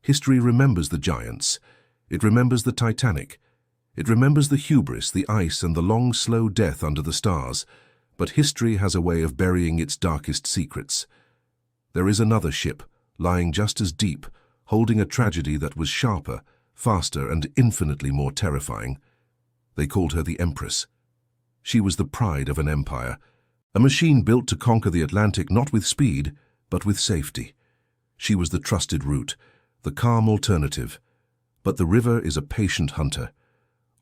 History remembers the giants. It remembers the Titanic. It remembers the hubris, the ice, and the long, slow death under the stars. But history has a way of burying its darkest secrets. There is another ship, lying just as deep, holding a tragedy that was sharper, faster, and infinitely more terrifying. They called her the Empress. She was the pride of an empire, a machine built to conquer the Atlantic not with speed, but with safety. She was the trusted route, the calm alternative. But the river is a patient hunter.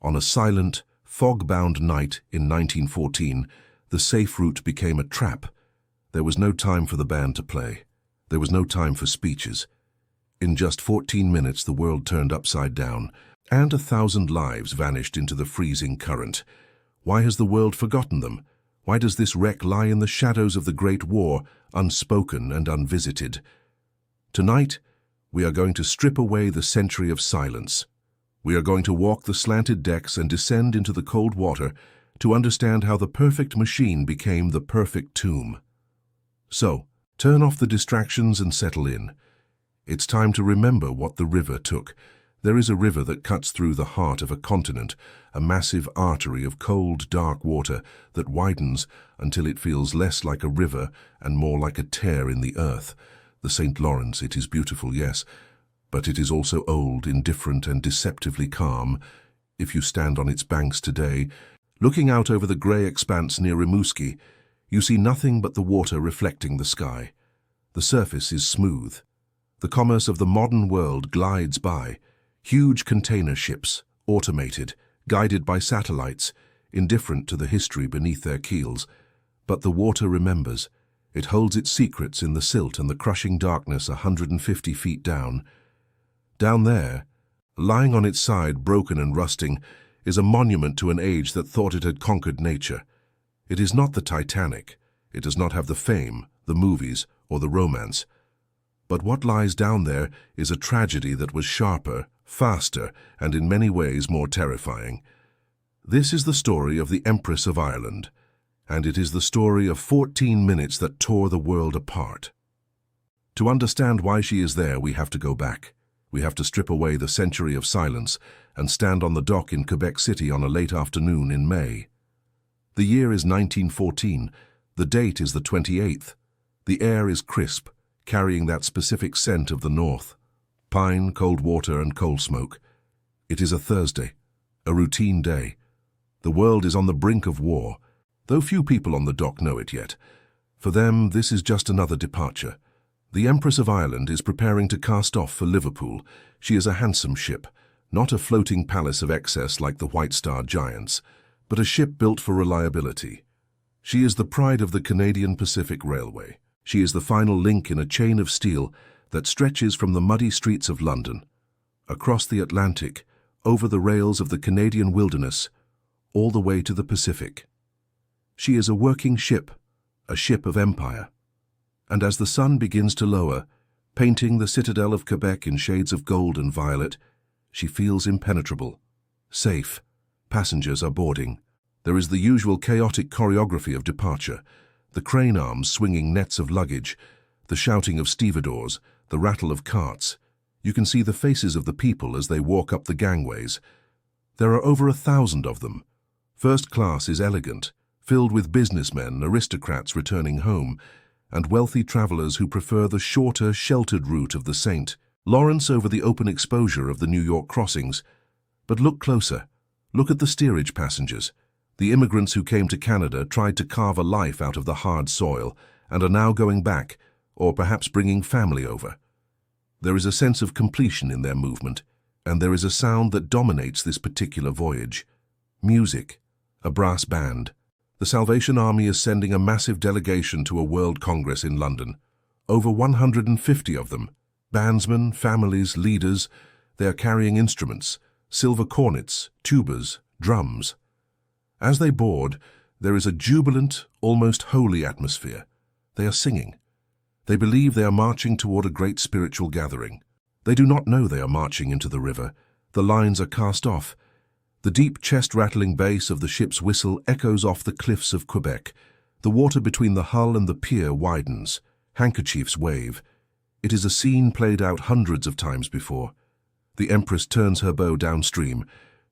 On a silent, fog-bound night in 1914, the safe route became a trap. There was no time for the band to play. There was no time for speeches. In just 14 minutes, the world turned upside down, and 1,000 lives vanished into the freezing current. Why has the world forgotten them? Why does this wreck lie in the shadows of the Great War, unspoken and unvisited? Tonight, we are going to strip away the century of silence. We are going to walk the slanted decks and descend into the cold water to understand how the perfect machine became the perfect tomb. So, turn off the distractions and settle in. It's time to remember what the river took. There is a river that cuts through the heart of a continent, a massive artery of cold, dark water that widens until it feels less like a river and more like a tear in the earth. The St. Lawrence, it is beautiful, yes, but it is also old, indifferent, and deceptively calm. If you stand on its banks today, looking out over the grey expanse near Rimouski, you see nothing but the water reflecting the sky. The surface is smooth. The commerce of the modern world glides by. Huge container ships, automated, guided by satellites, indifferent to the history beneath their keels. But the water remembers. It holds its secrets in the silt and the crushing darkness 150 feet down. Down there, lying on its side, broken and rusting, is a monument to an age that thought it had conquered nature. It is not the Titanic. It does not have the fame, the movies, or the romance. But what lies down there is a tragedy that was sharper, faster, and in many ways more terrifying. This is the story of the Empress of Ireland, and it is the story of 14 minutes that tore the world apart. To understand why she is there, we have to go back. We have to strip away the century of silence and stand on the dock in Quebec City on a late afternoon in May. The year is 1914. The date is the 28th. The air is crisp, carrying that specific scent of the north. Pine, cold water, and coal smoke. It is a Thursday, a routine day. The world is on the brink of war, though few people on the dock know it yet. For them, this is just another departure. The Empress of Ireland is preparing to cast off for Liverpool. She is a handsome ship, not a floating palace of excess like the White Star giants, but a ship built for reliability. She is the pride of the Canadian Pacific Railway. She is the final link in a chain of steel that stretches from the muddy streets of London, across the Atlantic, over the rails of the Canadian wilderness, all the way to the Pacific. She is a working ship, a ship of empire. And as the sun begins to lower, painting the citadel of Quebec in shades of gold and violet, she feels impenetrable, safe. Passengers are boarding. There is the usual chaotic choreography of departure, the crane arms swinging nets of luggage, the shouting of stevedores, the rattle of carts. You can see the faces of the people as they walk up the gangways. There are over 1,000 of them. First class is elegant, filled with businessmen, aristocrats returning home, and wealthy travelers who prefer the shorter, sheltered route of the St. Lawrence over the open exposure of the New York crossings. But look closer. Look at the steerage passengers. The immigrants who came to Canada tried to carve a life out of the hard soil and are now going back, or perhaps bringing family over. There is a sense of completion in their movement, and there is a sound that dominates this particular voyage. Music, a brass band. The Salvation Army is sending a massive delegation to a World Congress in London. Over 150 of them. Bandsmen, families, leaders. They are carrying instruments, silver cornets, tubas, drums. As they board, there is a jubilant, almost holy atmosphere. They are singing. They believe they are marching toward a great spiritual gathering. They do not know they are marching into the river. The lines are cast off. The deep chest-rattling bass of the ship's whistle echoes off the cliffs of Quebec. The water between the hull and the pier widens. Handkerchiefs wave. It is a scene played out hundreds of times before. The Empress turns her bow downstream,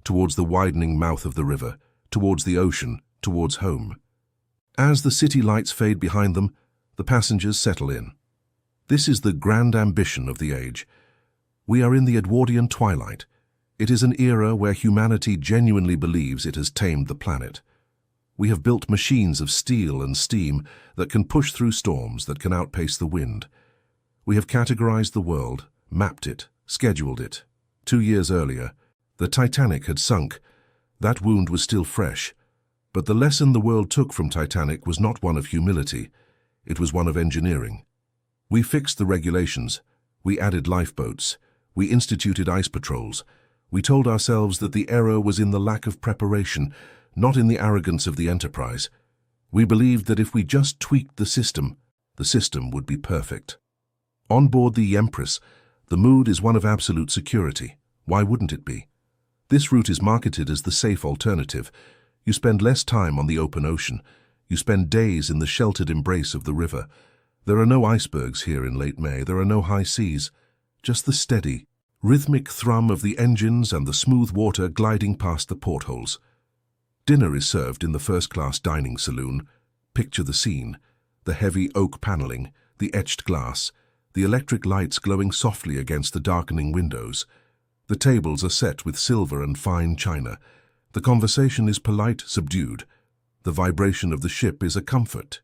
towards the widening mouth of the river, towards the ocean, towards home. As the city lights fade behind them, the passengers settle in. This is the grand ambition of the age. We are in the Edwardian twilight. It is an era where humanity genuinely believes it has tamed the planet. We have built machines of steel and steam that can push through storms, that can outpace the wind. We have categorized the world, mapped it, scheduled it. 2 years earlier, the Titanic had sunk. That wound was still fresh. But the lesson the world took from Titanic was not one of humility. It was one of engineering. We fixed the regulations. We added lifeboats. We instituted ice patrols. We told ourselves that the error was in the lack of preparation, not in the arrogance of the enterprise. We believed that if we just tweaked the system would be perfect. On board the Empress, the mood is one of absolute security. Why wouldn't it be? This route is marketed as the safe alternative. You spend less time on the open ocean. You spend days in the sheltered embrace of the river. There are no icebergs here in late May. There are no high seas. Just the steady, rhythmic thrum of the engines and the smooth water gliding past the portholes. Dinner is served in the first-class dining saloon. Picture the scene. The heavy oak paneling, the etched glass, the electric lights glowing softly against the darkening windows. The tables are set with silver and fine china. The conversation is polite, subdued. The vibration of the ship is a comfort,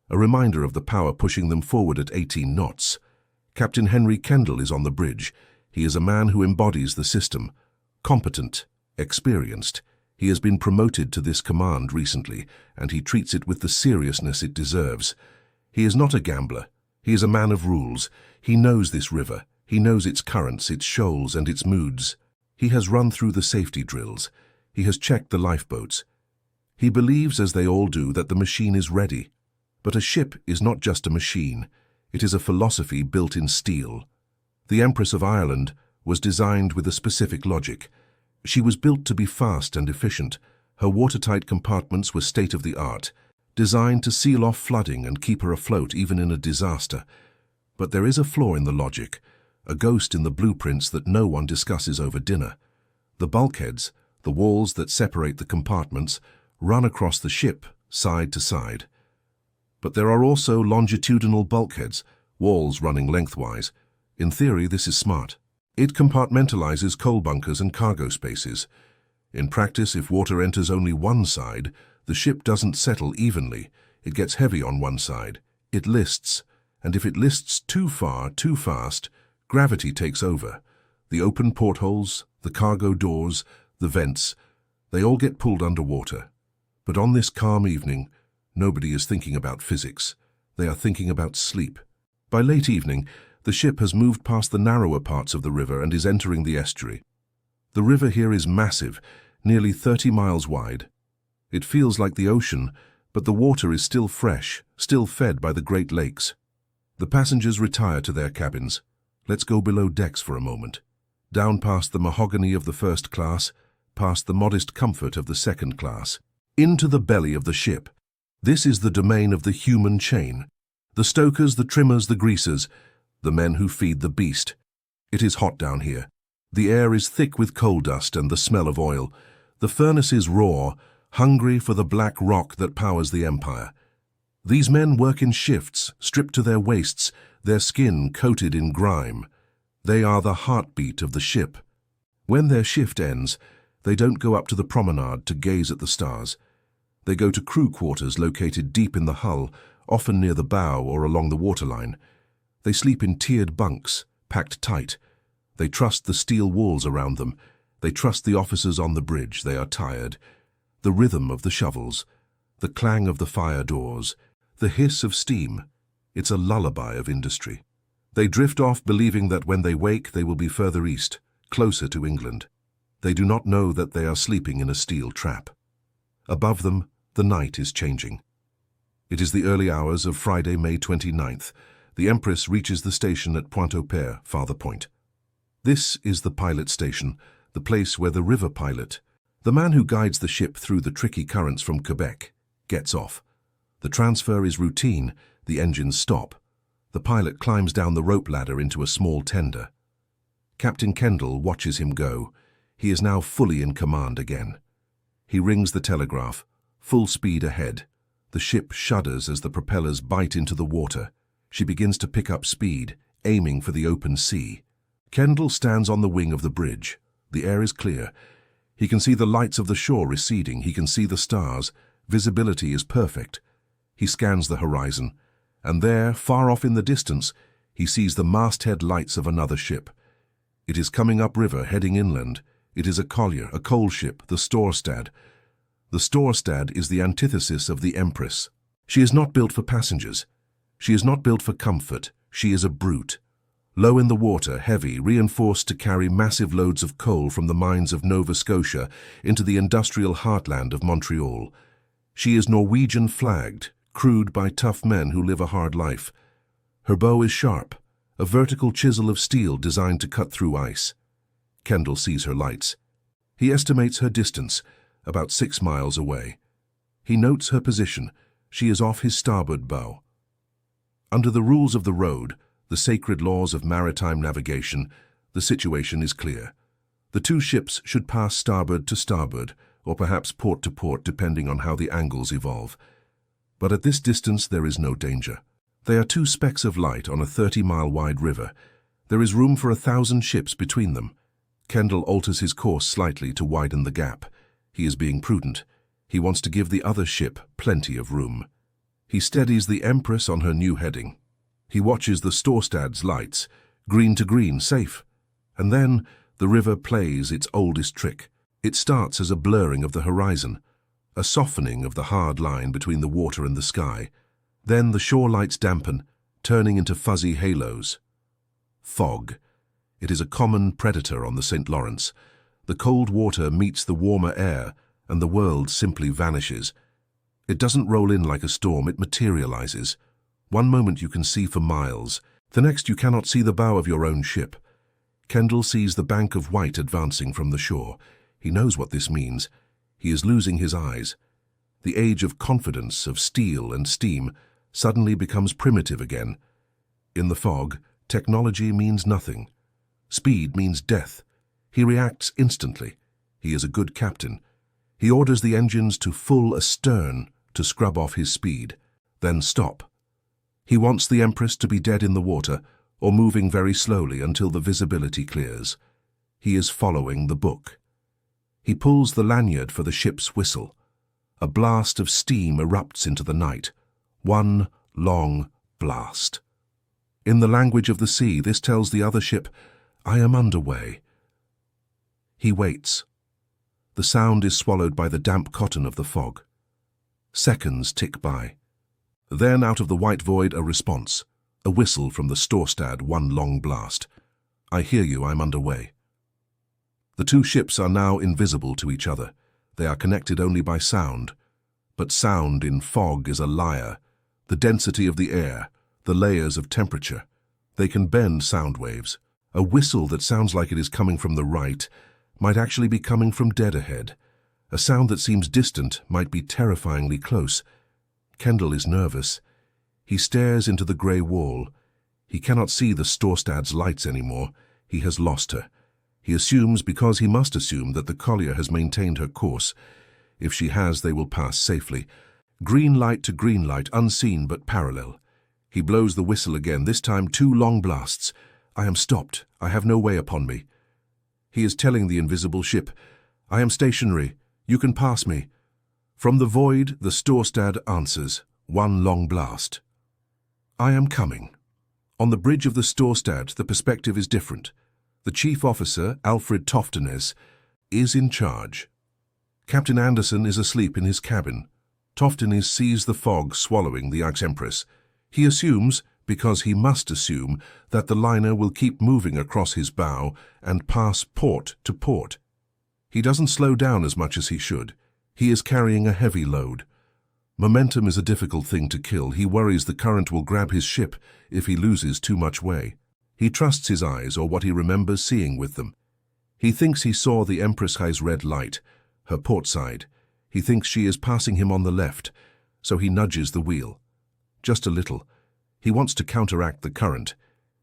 a reminder of the power pushing them forward at 18 knots. Captain Henry Kendall is on the bridge. He is a man who embodies the system. Competent, experienced. He has been promoted to this command recently, and he treats it with the seriousness it deserves. He is not a gambler. He is a man of rules. He knows this river. He knows its currents, its shoals, and its moods. He has run through the safety drills. He has checked the lifeboats. He believes, as they all do, that the machine is ready. But a ship is not just a machine. It is a philosophy built in steel. The Empress of Ireland was designed with a specific logic. She was built to be fast and efficient. Her watertight compartments were state-of-the-art, designed to seal off flooding and keep her afloat even in a disaster. But there is a flaw in the logic, a ghost in the blueprints that no one discusses over dinner. The bulkheads, the walls that separate the compartments, run across the ship, side to side. But there are also longitudinal bulkheads, walls running lengthwise. In theory, this is smart. It compartmentalizes coal bunkers and cargo spaces. In practice, if water enters only one side, the ship doesn't settle evenly. It gets heavy on one side. It lists. And if it lists too far, too fast, gravity takes over. The open portholes, the cargo doors, the vents, they all get pulled underwater. But on this calm evening, nobody is thinking about physics. They are thinking about sleep. By late evening, the ship has moved past the narrower parts of the river and is entering the estuary. The river here is massive, nearly 30 miles wide. It feels like the ocean, but the water is still fresh, still fed by the Great Lakes. The passengers retire to their cabins. Let's go below decks for a moment. Down past the mahogany of the first class, past the modest comfort of the second class. Into the belly of the ship. This is the domain of the human chain. The stokers, the trimmers, the greasers, the men who feed the beast. It is hot down here. The air is thick with coal dust and the smell of oil. The furnaces roar, hungry for the black rock that powers the empire. These men work in shifts, stripped to their waists, their skin coated in grime. They are the heartbeat of the ship. When their shift ends, they don't go up to the promenade to gaze at the stars. They go to crew quarters located deep in the hull, often near the bow or along the waterline. They sleep in tiered bunks, packed tight. They trust the steel walls around them. They trust the officers on the bridge. They are tired. The rhythm of the shovels, the clang of the fire doors, the hiss of steam. It's a lullaby of industry. They drift off believing that when they wake they will be further east, closer to England. They do not know that they are sleeping in a steel trap. Above them, the night is changing. It is the early hours of Friday, May 29th. The Empress reaches the station at Pointe-au-Père, Father Point. This is the pilot station, the place where the river pilot, the man who guides the ship through the tricky currents from Quebec, gets off. The transfer is routine. The engines stop. The pilot climbs down the rope ladder into a small tender. Captain Kendall watches him go. He is now fully in command again. He rings the telegraph. Full speed ahead. The ship shudders as the propellers bite into the water. She begins to pick up speed, aiming for the open sea. Kendall stands on the wing of the bridge. The air is clear. He can see the lights of the shore receding. He can see the stars. Visibility is perfect. He scans the horizon, and there, far off in the distance, he sees the masthead lights of another ship. It is coming upriver, heading inland. It is a collier, a coal ship, the Storstad. The Storstad is the antithesis of the Empress. She is not built for passengers. She is not built for comfort. She is a brute. Low in the water, heavy, reinforced to carry massive loads of coal from the mines of Nova Scotia into the industrial heartland of Montreal. She is Norwegian flagged, crewed by tough men who live a hard life. Her bow is sharp, a vertical chisel of steel designed to cut through ice. Kendall sees her lights. He estimates her distance, about 6 miles away. He notes her position. She is off his starboard bow. Under the rules of the road, the sacred laws of maritime navigation, the situation is clear. The two ships should pass starboard to starboard, or perhaps port to port, depending on how the angles evolve. But at this distance there is no danger. They are two specks of light on a 30-mile-wide river. There is room for 1,000 ships between them. Kendall alters his course slightly to widen the gap. He is being prudent. He wants to give the other ship plenty of room. He steadies the Empress on her new heading. He watches the Storstad's lights, green to green, safe. And then the river plays its oldest trick. It starts as a blurring of the horizon, a softening of the hard line between the water and the sky. Then the shore lights dampen, turning into fuzzy halos. Fog. It is a common predator on the St. Lawrence. The cold water meets the warmer air, and the world simply vanishes. It doesn't roll in like a storm, it materializes. One moment you can see for miles, the next you cannot see the bow of your own ship. Kendall sees the bank of white advancing from the shore. He knows what this means. He is losing his eyes. The age of confidence, of steel and steam, suddenly becomes primitive again. In the fog, technology means nothing. Speed means death. He reacts instantly. He is a good captain. He orders the engines to full astern to scrub off his speed, then stop. He wants the Empress to be dead in the water or moving very slowly until the visibility clears. He is following the book. He pulls the lanyard for the ship's whistle. A blast of steam erupts into the night. One long blast. In the language of the sea, this tells the other ship, "I am underway." He waits. The sound is swallowed by the damp cotton of the fog. Seconds tick by. Then out of the white void a response, a whistle from the Storstad, one long blast. "I hear you, I'm underway." The two ships are now invisible to each other. They are connected only by sound. But sound in fog is a liar. The density of the air, the layers of temperature, they can bend sound waves. A whistle that sounds like it is coming from the right might actually be coming from dead ahead. A sound that seems distant might be terrifyingly close. Kendall is nervous. He stares into the grey wall. He cannot see the Storstad's lights anymore. He has lost her. He assumes, because he must assume, that the collier has maintained her course. If she has, they will pass safely. Green light to green light, unseen but parallel. He blows the whistle again, this time 2 long blasts. "I am stopped. I have no way upon me." He is telling the invisible ship, "I am stationary. You can pass me." From the void, the Storstad answers, 1 long blast. "I am coming." On the bridge of the Storstad, the perspective is different. The chief officer, Alfred Toftenes, is in charge. Captain Anderson is asleep in his cabin. Toftenes sees the fog swallowing the Empress. He assumes, because he must assume, that the liner will keep moving across his bow and pass port to port. He doesn't slow down as much as he should. He is carrying a heavy load. Momentum is a difficult thing to kill. He worries the current will grab his ship if he loses too much way. He trusts his eyes or what he remembers seeing with them. He thinks he saw the Empress's red light, her port side. He thinks she is passing him on the left, so he nudges the wheel. Just a little. He wants to counteract the current.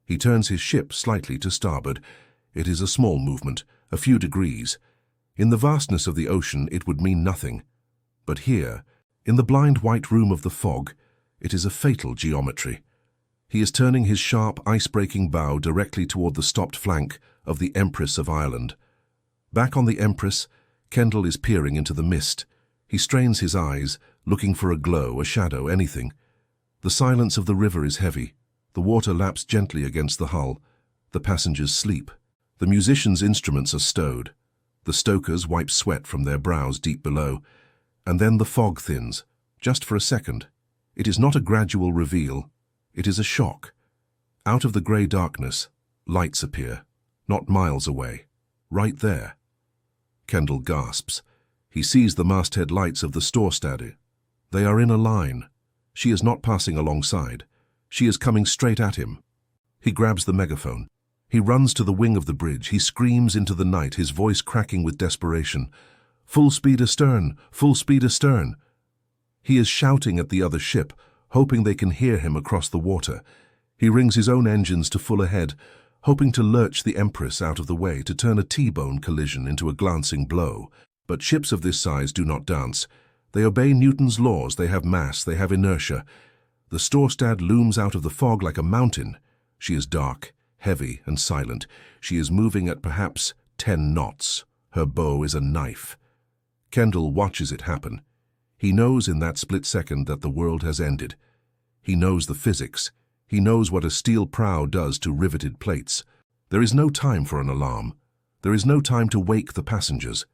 He turns his ship slightly to starboard. It is a small movement, a few degrees. In the vastness of the ocean, it would mean nothing. But here, in the blind white room of the fog, it is a fatal geometry. He is turning his sharp, ice-breaking bow directly toward the stopped flank of the Empress of Ireland. Back on the Empress, Kendall is peering into the mist. He strains his eyes, looking for a glow, a shadow, anything. The silence of the river is heavy. The water laps gently against the hull. The passengers sleep. The musicians' instruments are stowed. The stokers wipe sweat from their brows deep below. And then the fog thins, just for a second. It is not a gradual reveal. It is a shock. Out of the grey darkness, lights appear, not miles away, right there. Kendall gasps. He sees the masthead lights of the Storstad. They are in a line. She is not passing alongside. She is coming straight at him. He grabs the megaphone. He runs to the wing of the bridge. He screams into the night, his voice cracking with desperation. "Full speed astern! Full speed astern!" He is shouting at the other ship, hoping they can hear him across the water. He rings his own engines to full ahead, hoping to lurch the Empress out of the way, to turn a T-bone collision into a glancing blow. But ships of this size do not dance. They obey Newton's laws. They have mass. They have inertia. The Storstad looms out of the fog like a mountain. She is dark, heavy, and silent. She is moving at perhaps 10 knots. Her bow is a knife. Kendall watches it happen. He knows in that split second that the world has ended. He knows the physics. He knows what a steel prow does to riveted plates. There is no time for an alarm. There is no time to wake the passengers.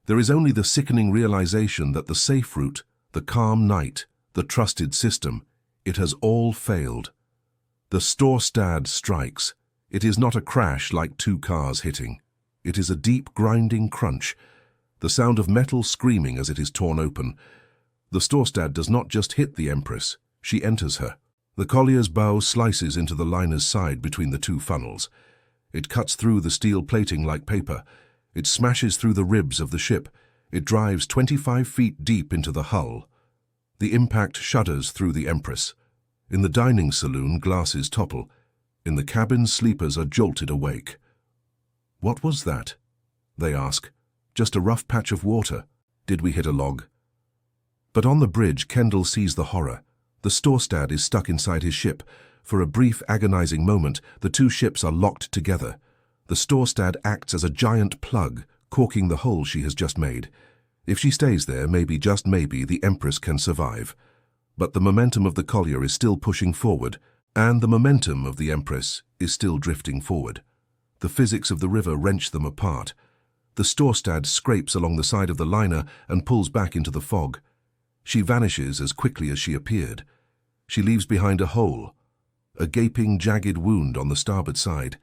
There is only the sickening realization that the safe route, the calm night, the trusted system, it has all failed. The Storstad strikes. It is not a crash like two cars hitting. It is a deep, grinding crunch, the sound of metal screaming as it is torn open. The Storstad does not just hit the Empress, she enters her. The collier's bow slices into the liner's side between the two funnels. It cuts through the steel plating like paper. It smashes through the ribs of the ship. It drives 25 feet deep into the hull. The impact shudders through the Empress. In the dining saloon, glasses topple. In the cabin, sleepers are jolted awake. "What was that?" they ask. "Just a rough patch of water. Did we hit a log?" But on the bridge, Kendall sees the horror. The Storstad is stuck inside his ship. For a brief, agonizing moment, the two ships are locked together. The Storstad acts as a giant plug, corking the hole she has just made. If she stays there, maybe, just maybe, the Empress can survive. But the momentum of the collier is still pushing forward, and the momentum of the Empress is still drifting forward. The physics of the river wrench them apart. The Storstad scrapes along the side of the liner and pulls back into the fog. She vanishes as quickly as she appeared. She leaves behind a hole, a gaping, jagged wound on the starboard side.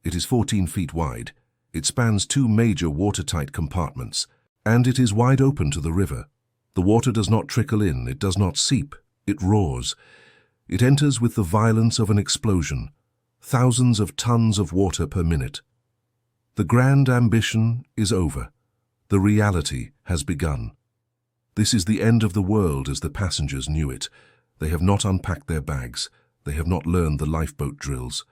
It is 14 feet wide. It spans two major watertight compartments, and it is wide open to the river. The water does not trickle in, it does not seep, it roars. It enters with the violence of an explosion, thousands of tons of water per minute. The grand ambition is over. The reality has begun. This is the end of the world as the passengers knew it. They have not unpacked their bags. They have not learned the lifeboat drills.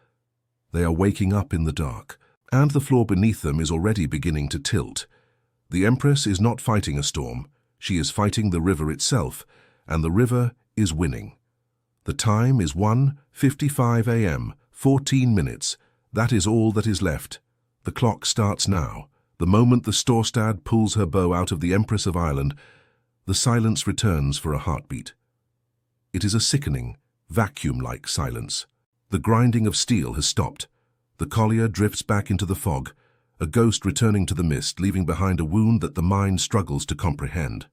They are waking up in the dark, and the floor beneath them is already beginning to tilt. The Empress is not fighting a storm. She is fighting the river itself, and the river is winning. The time is 1:55 a.m., 14 minutes. That is all that is left. The clock starts now. The moment the Storstad pulls her bow out of the Empress of Ireland, the silence returns for a heartbeat. It is a sickening, vacuum-like silence. The grinding of steel has stopped. The collier drifts back into the fog, a ghost returning to the mist, leaving behind a wound that the mind struggles to comprehend.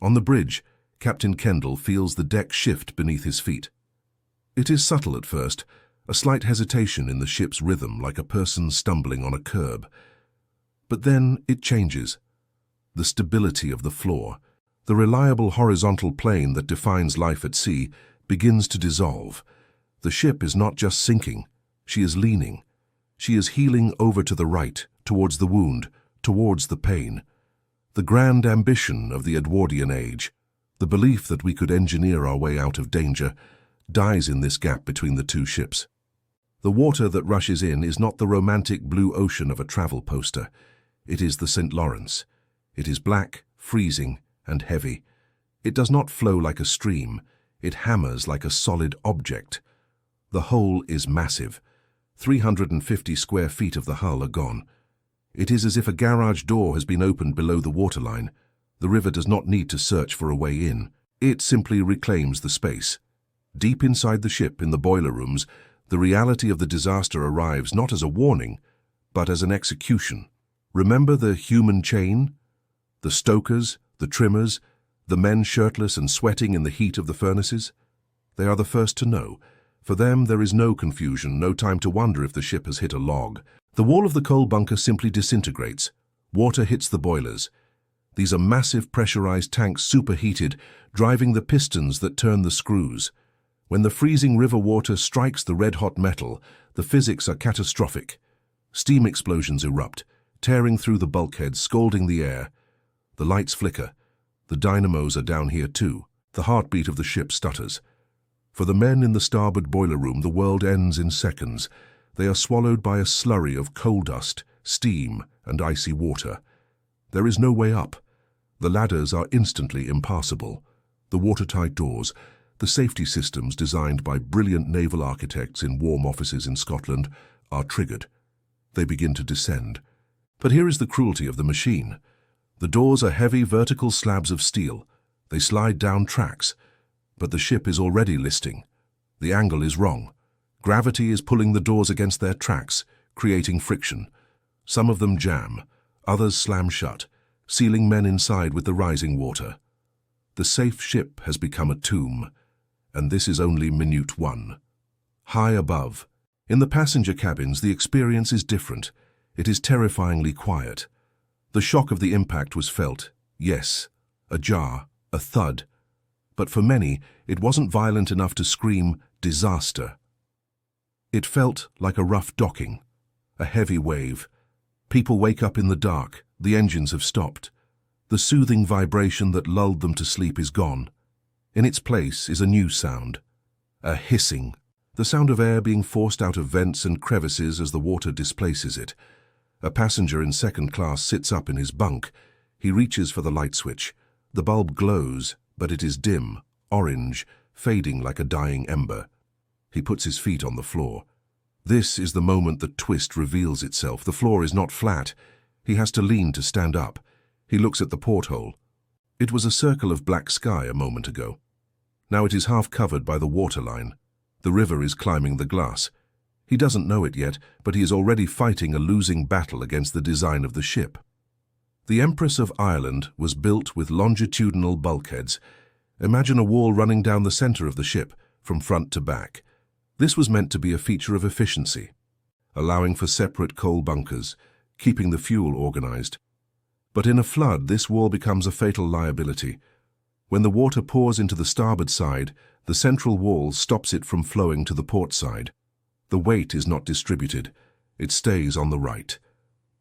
On the bridge, Captain Kendall feels the deck shift beneath his feet. It is subtle at first, a slight hesitation in the ship's rhythm, like a person stumbling on a curb. But then it changes. The stability of the floor, the reliable horizontal plane that defines life at sea, begins to dissolve. The ship is not just sinking, she is leaning. She is heeling over to the right, towards the wound, towards the pain. The grand ambition of the Edwardian age, the belief that we could engineer our way out of danger, dies in this gap between the two ships. The water that rushes in is not the romantic blue ocean of a travel poster. It is the St. Lawrence. It is black, freezing, and heavy. It does not flow like a stream. It hammers like a solid object. The hole is massive. 350 square feet of the hull are gone. It is as if a garage door has been opened below the waterline. The river does not need to search for a way in. It simply reclaims the space. Deep inside the ship, in the boiler rooms, the reality of the disaster arrives not as a warning, but as an execution. Remember the human chain? The stokers, the trimmers, the men shirtless and sweating in the heat of the furnaces? They are the first to know. For them, there is no confusion, no time to wonder if the ship has hit a log. The wall of the coal bunker simply disintegrates. Water hits the boilers. These are massive pressurized tanks superheated, driving the pistons that turn the screws. When the freezing river water strikes the red-hot metal, the physics are catastrophic. Steam explosions erupt, tearing through the bulkheads, scalding the air. The lights flicker. The dynamos are down here too. The heartbeat of the ship stutters. For the men in the starboard boiler room, the world ends in seconds. They are swallowed by a slurry of coal dust, steam, and icy water. There is no way up. The ladders are instantly impassable. The watertight doors, the safety systems designed by brilliant naval architects in warm offices in Scotland, are triggered. They begin to descend. But here is the cruelty of the machine. The doors are heavy vertical slabs of steel. They slide down tracks. But the ship is already listing. The angle is wrong. Gravity is pulling the doors against their tracks, creating friction. Some of them jam, others slam shut, sealing men inside with the rising water. The safe ship has become a tomb, and this is only minute one. High above, in the passenger cabins, the experience is different. It is terrifyingly quiet. The shock of the impact was felt, yes, a jar, a thud. But for many, it wasn't violent enough to scream, disaster. It felt like a rough docking, a heavy wave. People wake up in the dark, the engines have stopped. The soothing vibration that lulled them to sleep is gone. In its place is a new sound, a hissing, the sound of air being forced out of vents and crevices as the water displaces it. A passenger in second class sits up in his bunk. He reaches for the light switch. The bulb glows, but it is dim, orange, fading like a dying ember. He puts his feet on the floor. This is the moment the twist reveals itself. The floor is not flat. He has to lean to stand up. He looks at the porthole. It was a circle of black sky a moment ago. Now it is half covered by the waterline. The river is climbing the glass. He doesn't know it yet, but he is already fighting a losing battle against the design of the ship. The Empress of Ireland was built with longitudinal bulkheads. Imagine a wall running down the center of the ship, from front to back. This was meant to be a feature of efficiency, allowing for separate coal bunkers, keeping the fuel organized. But in a flood, this wall becomes a fatal liability. When the water pours into the starboard side, the central wall stops it from flowing to the port side. The weight is not distributed. It stays on the right.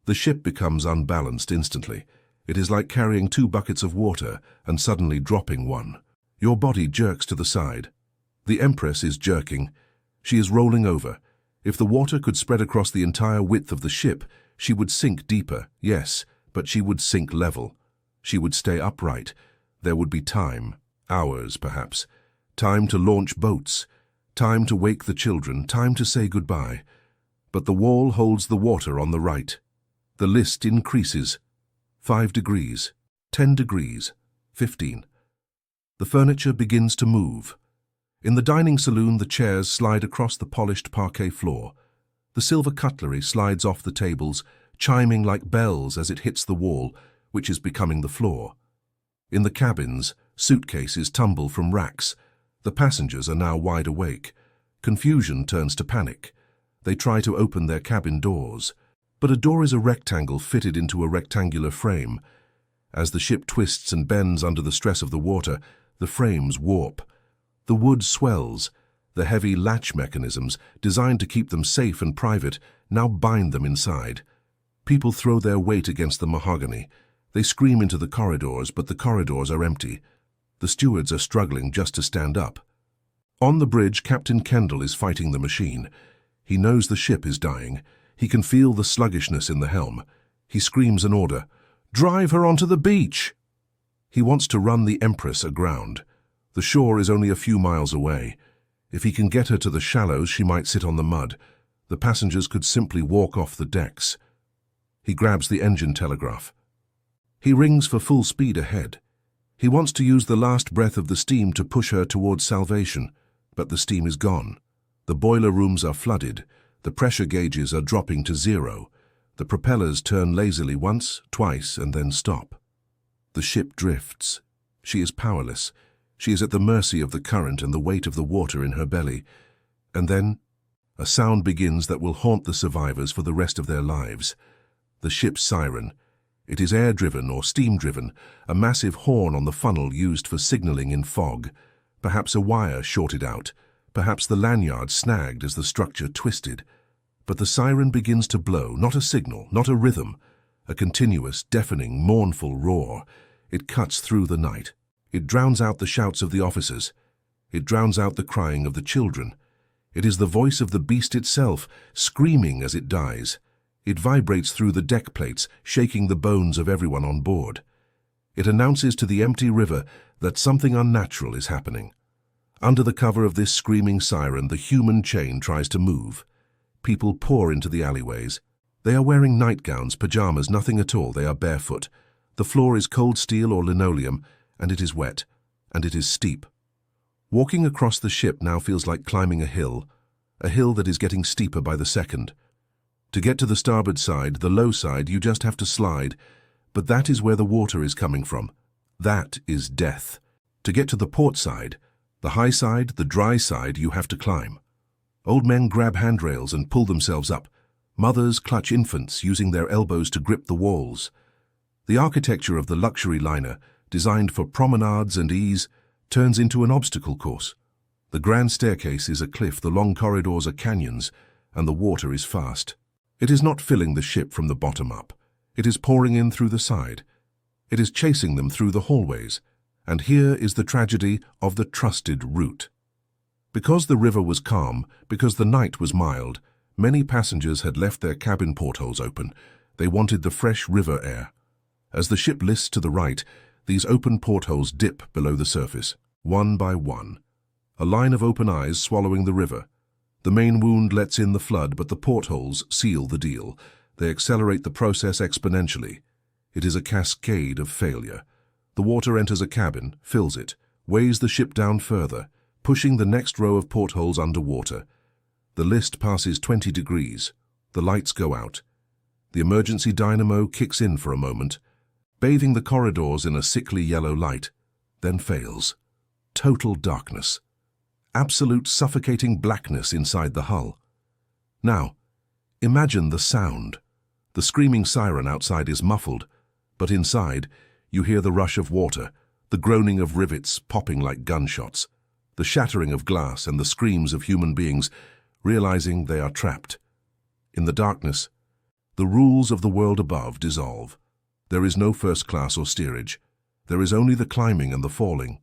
The ship becomes unbalanced instantly. It is like carrying 2 buckets of water and suddenly dropping one. Your body jerks to the side. The Empress is jerking. She is rolling over. If the water could spread across the entire width of the ship, she would sink deeper, yes, but she would sink level. She would stay upright. There would be time, hours perhaps, time to launch boats, time to wake the children, time to say goodbye. But the wall holds the water on the right. The list increases. 5 degrees, 10 degrees, 15. The furniture begins to move. In the dining saloon, the chairs slide across the polished parquet floor. The silver cutlery slides off the tables, chiming like bells as it hits the wall, which is becoming the floor. In the cabins, suitcases tumble from racks. The passengers are now wide awake. Confusion turns to panic. They try to open their cabin doors. But a door is a rectangle fitted into a rectangular frame. As the ship twists and bends under the stress of the water, the frames warp. The wood swells. The heavy latch mechanisms, designed to keep them safe and private, now bind them inside. People throw their weight against the mahogany. They scream into the corridors, but the corridors are empty. The stewards are struggling just to stand up. On the bridge, Captain Kendall is fighting the machine. He knows the ship is dying. He can feel the sluggishness in the helm. He screams an order. "Drive her onto the beach!" He wants to run the Empress aground. The shore is only a few miles away. If he can get her to the shallows, she might sit on the mud. The passengers could simply walk off the decks. He grabs the engine telegraph. He rings for full speed ahead. He wants to use the last breath of the steam to push her towards salvation, but the steam is gone. The boiler rooms are flooded. The pressure gauges are dropping to zero. The propellers turn lazily once, twice, and then stop. The ship drifts. She is powerless. She is at the mercy of the current and the weight of the water in her belly. And then, a sound begins that will haunt the survivors for the rest of their lives. The ship's siren. It is air-driven or steam-driven, a massive horn on the funnel used for signaling in fog. Perhaps a wire shorted out. Perhaps the lanyard snagged as the structure twisted. But the siren begins to blow, not a signal, not a rhythm. A continuous, deafening, mournful roar. It cuts through the night. It drowns out the shouts of the officers. It drowns out the crying of the children. It is the voice of the beast itself, screaming as it dies. It vibrates through the deck plates, shaking the bones of everyone on board. It announces to the empty river that something unnatural is happening. Under the cover of this screaming siren, the human chain tries to move. People pour into the alleyways. They are wearing nightgowns, pajamas, nothing at all. They are barefoot. The floor is cold steel or linoleum, and it is wet, and it is steep. Walking across the ship now feels like climbing a hill that is getting steeper by the second. To get to the starboard side, the low side, you just have to slide, but that is where the water is coming from. That is death. To get to the port side, the high side, the dry side, you have to climb. Old men grab handrails and pull themselves up. Mothers clutch infants, using their elbows to grip the walls. The architecture of the luxury liner, designed for promenades and ease, turns into an obstacle course. The grand staircase is a cliff, the long corridors are canyons, and the water is fast. It is not filling the ship from the bottom up. It is pouring in through the side. It is chasing them through the hallways. And here is the tragedy of the trusted route. Because the river was calm, because the night was mild, many passengers had left their cabin portholes open. They wanted the fresh river air. As the ship lists to the right, these open portholes dip below the surface, one by one. A line of open eyes swallowing the river. The main wound lets in the flood, but the portholes seal the deal. They accelerate the process exponentially. It is a cascade of failure. The water enters a cabin, fills it, weighs the ship down further, pushing the next row of portholes underwater. The list passes 20 degrees. The lights go out. The emergency dynamo kicks in for a moment, bathing the corridors in a sickly yellow light, then fails. Total darkness. Absolute suffocating blackness inside the hull. Now, imagine the sound. The screaming siren outside is muffled, but inside, you hear the rush of water, the groaning of rivets popping like gunshots, the shattering of glass and the screams of human beings, realizing they are trapped. In the darkness, the rules of the world above dissolve. There is no first class or steerage. There is only the climbing and the falling.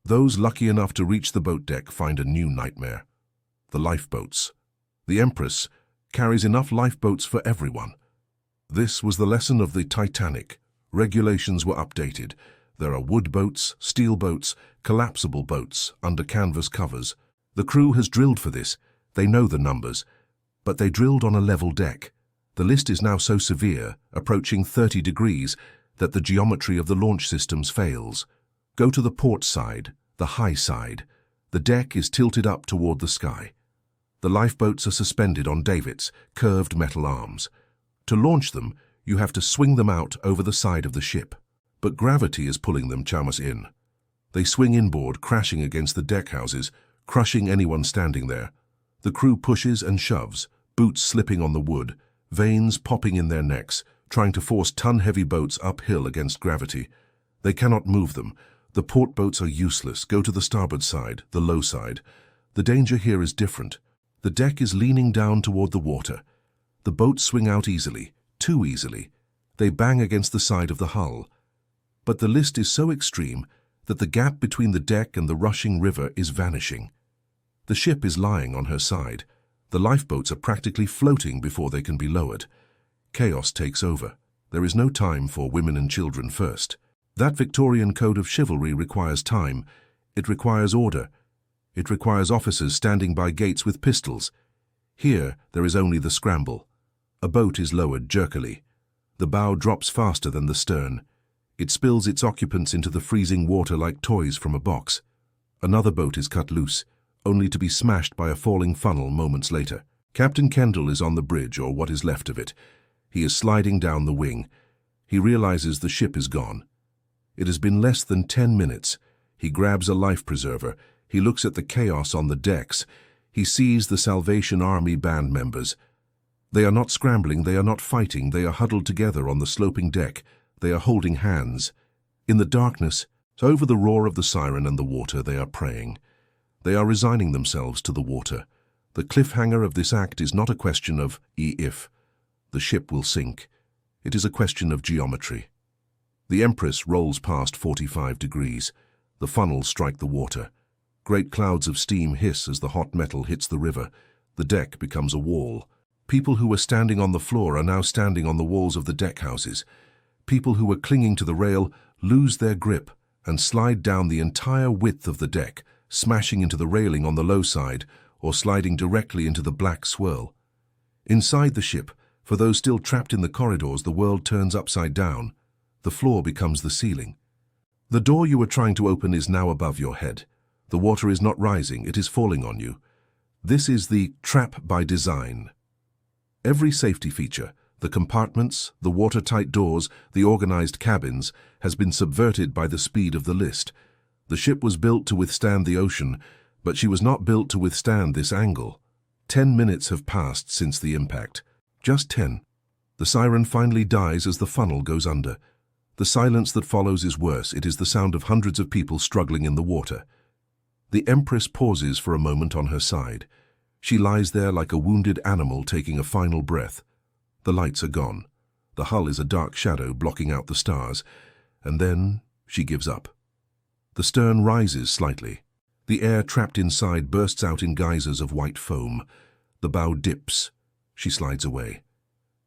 Those lucky enough to reach the boat deck find a new nightmare. The lifeboats. The Empress carries enough lifeboats for everyone. This was the lesson of the Titanic. Regulations were updated. There are wood boats, steel boats, collapsible boats under canvas covers. The crew has drilled for this. They know the numbers. But they drilled on a level deck. The list is now so severe, approaching 30 degrees, that the geometry of the launch systems fails. Go to the port side, the high side. The deck is tilted up toward the sky. The lifeboats are suspended on davits, curved metal arms. To launch them, you have to swing them out over the side of the ship. But gravity is pulling them chamas in. They swing inboard, crashing against the deck houses, crushing anyone standing there. The crew pushes and shoves, boots slipping on the wood, veins popping in their necks, trying to force ton-heavy boats uphill against gravity. They cannot move them. The port boats are useless. Go to the starboard side, the low side. The danger here is different. The deck is leaning down toward the water. The boats swing out easily, too easily. They bang against the side of the hull. But the list is so extreme that the gap between the deck and the rushing river is vanishing. The ship is lying on her side. The lifeboats are practically floating before they can be lowered. Chaos takes over. There is no time for women and children first. That Victorian code of chivalry requires time. It requires order. It requires officers standing by gates with pistols. Here, there is only the scramble. A boat is lowered jerkily. The bow drops faster than the stern. It spills its occupants into the freezing water like toys from a box. Another boat is cut loose, only to be smashed by a falling funnel moments later. Captain Kendall is on the bridge, or what is left of it. He is sliding down the wing. He realizes the ship is gone. It has been less than 10 minutes. He grabs a life preserver. He looks at the chaos on the decks. He sees the Salvation Army band members. They are not scrambling, they are not fighting, they are huddled together on the sloping deck. They are holding hands. In the darkness, over the roar of the siren and the water, they are praying. They are resigning themselves to the water. The cliffhanger of this act is not a question of if. The ship will sink. It is a question of geometry. The Empress rolls past 45 degrees. The funnels strike the water. Great clouds of steam hiss as the hot metal hits the river. The deck becomes a wall. People who were standing on the floor are now standing on the walls of the deck houses. People who were clinging to the rail lose their grip and slide down the entire width of the deck, smashing into the railing on the low side or sliding directly into the black swirl. Inside the ship, for those still trapped in the corridors, the world turns upside down. The floor becomes the ceiling. The door you were trying to open is now above your head. The water is not rising, it is falling on you. This is the trap by design. Every safety feature, the compartments, the watertight doors, the organized cabins, has been subverted by the speed of the list. The ship was built to withstand the ocean, but she was not built to withstand this angle. 10 minutes have passed since the impact. Just 10. The siren finally dies as the funnel goes under. The silence that follows is worse. It is the sound of hundreds of people struggling in the water. The Empress pauses for a moment on her side. She lies there like a wounded animal taking a final breath. The lights are gone. The hull is a dark shadow blocking out the stars. And then she gives up. The stern rises slightly. The air trapped inside bursts out in geysers of white foam. The bow dips. She slides away.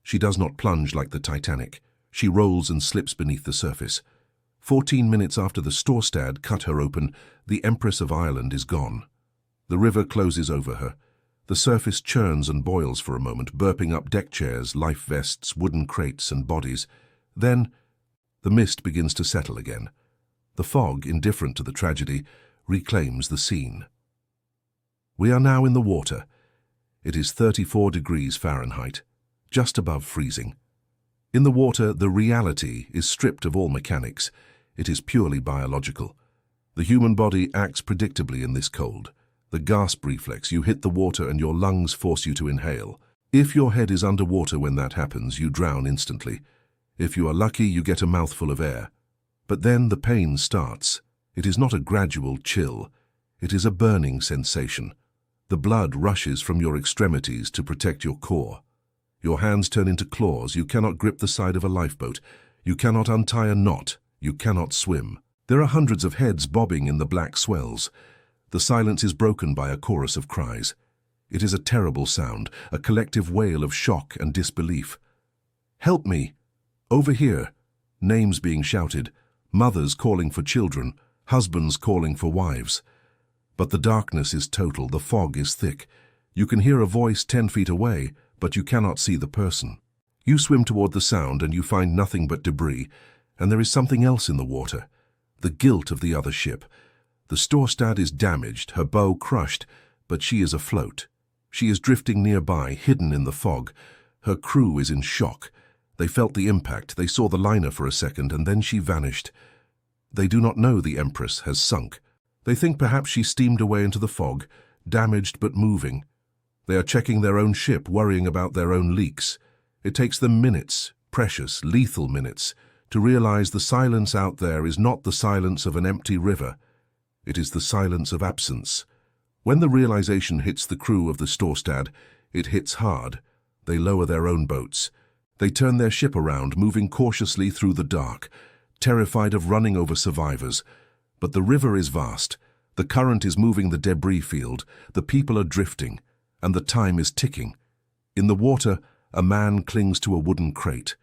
She does not plunge like the Titanic. She rolls and slips beneath the surface. 14 minutes after the Storstad cut her open, the Empress of Ireland is gone. The river closes over her. The surface churns and boils for a moment, burping up deck chairs, life vests, wooden crates and bodies. Then, the mist begins to settle again. The fog, indifferent to the tragedy, reclaims the scene. We are now in the water. It is 34 degrees Fahrenheit, just above freezing. In the water, the reality is stripped of all mechanics. It is purely biological. The human body acts predictably in this cold. The gasp reflex, you hit the water and your lungs force you to inhale. If your head is underwater when that happens, you drown instantly. If you are lucky, you get a mouthful of air. But then the pain starts. It is not a gradual chill. It is a burning sensation. The blood rushes from your extremities to protect your core. Your hands turn into claws. You cannot grip the side of a lifeboat. You cannot untie a knot. You cannot swim. There are hundreds of heads bobbing in the black swells. The silence is broken by a chorus of cries. It is a terrible sound, a collective wail of shock and disbelief. Help me! Over here! Names being shouted, mothers calling for children, husbands calling for wives. But the darkness is total, the fog is thick. You can hear a voice 10 feet away, but you cannot see the person. You swim toward the sound and you find nothing but debris, and there is something else in the water. The guilt of the other ship. The Storstad is damaged, her bow crushed, but she is afloat. She is drifting nearby, hidden in the fog. Her crew is in shock. They felt the impact, they saw the liner for a second, and then she vanished. They do not know the Empress has sunk. They think perhaps she steamed away into the fog, damaged but moving. They are checking their own ship, worrying about their own leaks. It takes them minutes, precious, lethal minutes, to realize the silence out there is not the silence of an empty river. It is the silence of absence. When the realization hits the crew of the Storstad, it hits hard. They lower their own boats. They turn their ship around, moving cautiously through the dark, terrified of running over survivors. But the river is vast. The current is moving the debris field, the people are drifting, and the time is ticking. In the water, a man clings to a wooden crate.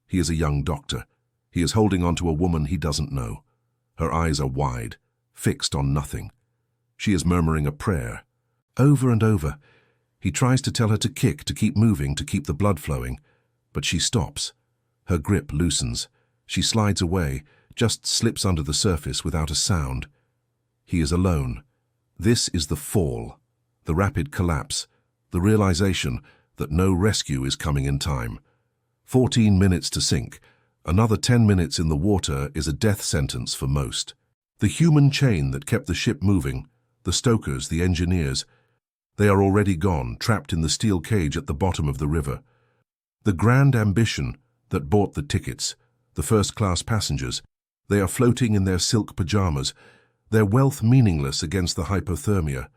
He is a young doctor. He is holding on to a woman he doesn't know. Her eyes are wide, fixed on nothing. She is murmuring a prayer. Over and over. He tries to tell her to kick, to keep moving, to keep the blood flowing. But she stops. Her grip loosens. She slides away, just slips under the surface without a sound. He is alone. This is the fall, the rapid collapse, the realization that no rescue is coming in time. 14 minutes to sink. Another 10 minutes in the water is a death sentence for most. The human chain that kept the ship moving, the stokers, the engineers, they are already gone, trapped in the steel cage at the bottom of the river. The grand ambition that bought the tickets, the first-class passengers, they are floating in their silk pajamas, their wealth meaningless against the hypothermia.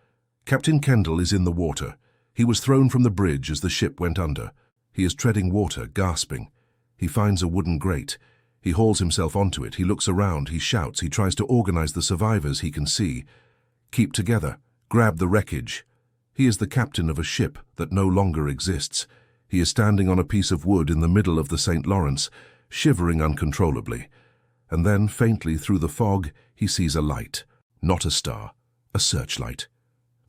Captain Kendall is in the water. He was thrown from the bridge as the ship went under. He is treading water, gasping. He finds a wooden grate. He hauls himself onto it. He looks around. He shouts. He tries to organize the survivors he can see. Keep together. Grab the wreckage. He is the captain of a ship that no longer exists. He is standing on a piece of wood in the middle of the St. Lawrence, shivering uncontrollably. And then, faintly through the fog, he sees a light. Not a star. A searchlight.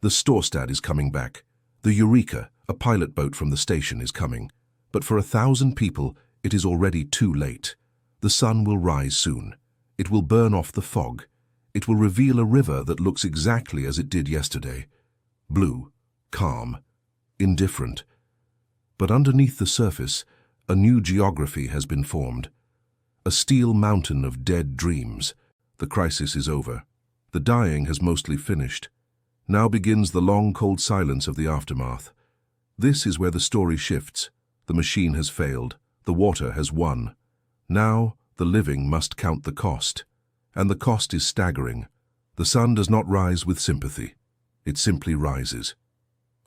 The Storstad is coming back. The Eureka, a pilot boat from the station, is coming. But for 1,000 people, it is already too late. The sun will rise soon. It will burn off the fog. It will reveal a river that looks exactly as it did yesterday. Blue, calm, indifferent. But underneath the surface, a new geography has been formed. A steel mountain of dead dreams. The crisis is over. The dying has mostly finished. Now begins the long, cold silence of the aftermath. This is where the story shifts. The machine has failed. The water has won. Now, the living must count the cost. And the cost is staggering. The sun does not rise with sympathy. It simply rises.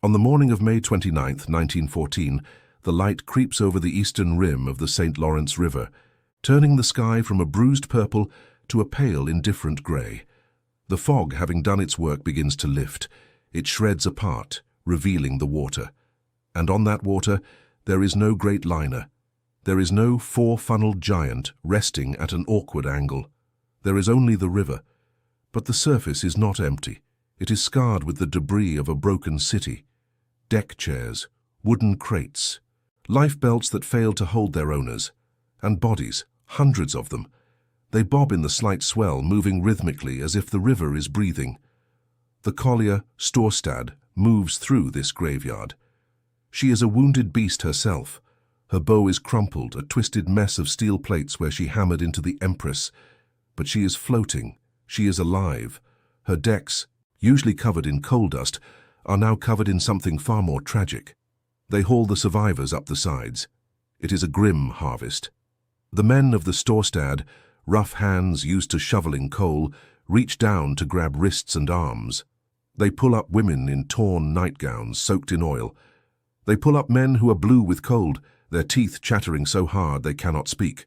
On the morning of May 29, 1914, the light creeps over the eastern rim of the St. Lawrence River, turning the sky from a bruised purple to a pale, indifferent grey. The fog, having done its work, begins to lift. It shreds apart, revealing the water. And on that water, there is no great liner. There is no four-funneled giant resting at an awkward angle. There is only the river. But the surface is not empty. It is scarred with the debris of a broken city. Deck chairs, wooden crates, lifebelts that failed to hold their owners, and bodies, hundreds of them. They bob in the slight swell, moving rhythmically as if the river is breathing. The collier, Storstad, moves through this graveyard. She is a wounded beast herself. Her bow is crumpled, a twisted mess of steel plates where she hammered into the Empress. But she is floating. She is alive. Her decks, usually covered in coal dust, are now covered in something far more tragic. They haul the survivors up the sides. It is a grim harvest. The men of the Storstad, rough hands used to shoveling coal, reach down to grab wrists and arms. They pull up women in torn nightgowns soaked in oil. They pull up men who are blue with cold, their teeth chattering so hard they cannot speak.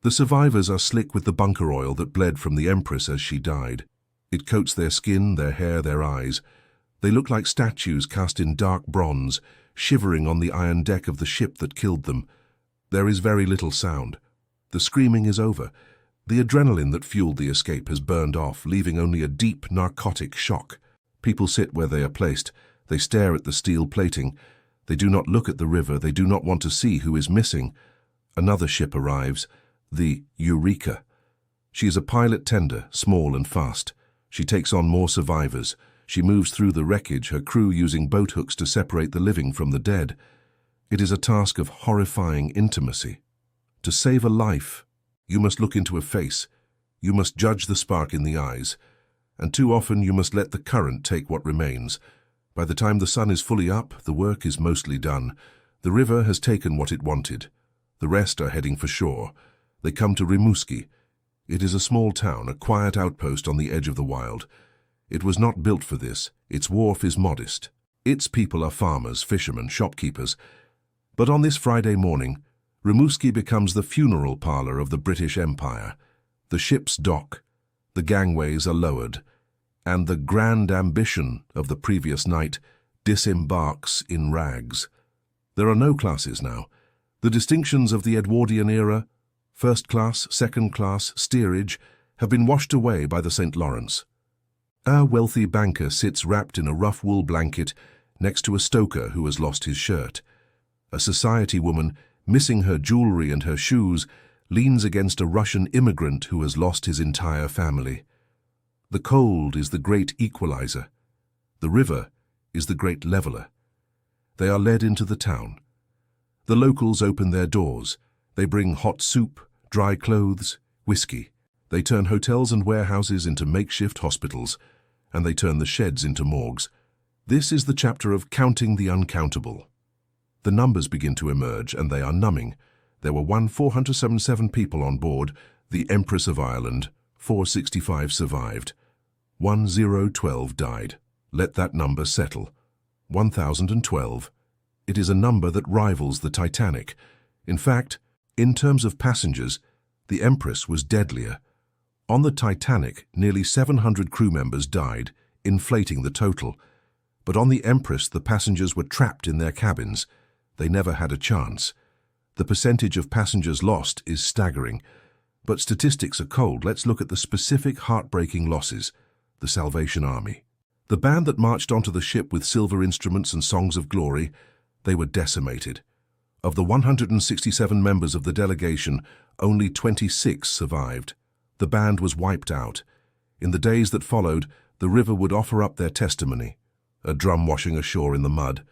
The survivors are slick with the bunker oil that bled from the Empress as she died. It coats their skin, their hair, their eyes. They look like statues cast in dark bronze, shivering on the iron deck of the ship that killed them. There is very little sound. The screaming is over. The adrenaline that fueled the escape has burned off, leaving only a deep narcotic shock. People sit where they are placed. They stare at the steel plating. They do not look at the river. They do not want to see who is missing. Another ship arrives, the Eureka. She is a pilot tender, small and fast. She takes on more survivors. She moves through the wreckage, her crew using boat hooks to separate the living from the dead. It is a task of horrifying intimacy. To save a life, you must look into a face. You must judge the spark in the eyes. And too often you must let the current take what remains. By the time the sun is fully up, the work is mostly done. The river has taken what it wanted. The rest are heading for shore. They come to Rimouski. It is a small town, a quiet outpost on the edge of the wild. It was not built for this. Its wharf is modest. Its people are farmers, fishermen, shopkeepers. But on this Friday morning, Rimouski becomes the funeral parlor of the British Empire. The ships dock. The gangways are lowered. and the grand ambition of the previous night disembarks in rags. There are no classes now. The distinctions of the Edwardian era, first class, second class, steerage, have been washed away by the St. Lawrence. Our wealthy banker sits wrapped in a rough wool blanket next to a stoker who has lost his shirt. A society woman, missing her jewelry and her shoes, leans against a Russian immigrant who has lost his entire family. The cold is the great equalizer. The river is the great leveler. They are led into the town. The locals open their doors. They bring hot soup, dry clothes, whiskey. They turn hotels and warehouses into makeshift hospitals, and they turn the sheds into morgues. This is the chapter of counting the uncountable. The numbers begin to emerge, and they are numbing. There were 477 people on board, the Empress of Ireland. 465 survived. 1012 died. Let that number settle. 1012. It is a number that rivals the Titanic. In fact, in terms of passengers, the Empress was deadlier. On the Titanic, nearly 700 crew members died, inflating the total. But on the Empress, the passengers were trapped in their cabins. They never had a chance. The percentage of passengers lost is staggering. But statistics are cold. Let's look at the specific heartbreaking losses. The Salvation Army. The band that marched onto the ship with silver instruments and songs of glory, they were decimated. Of the 167 members of the delegation, only 26 survived. The band was wiped out. In the days that followed, the river would offer up their testimony. A drum washing ashore in the mud.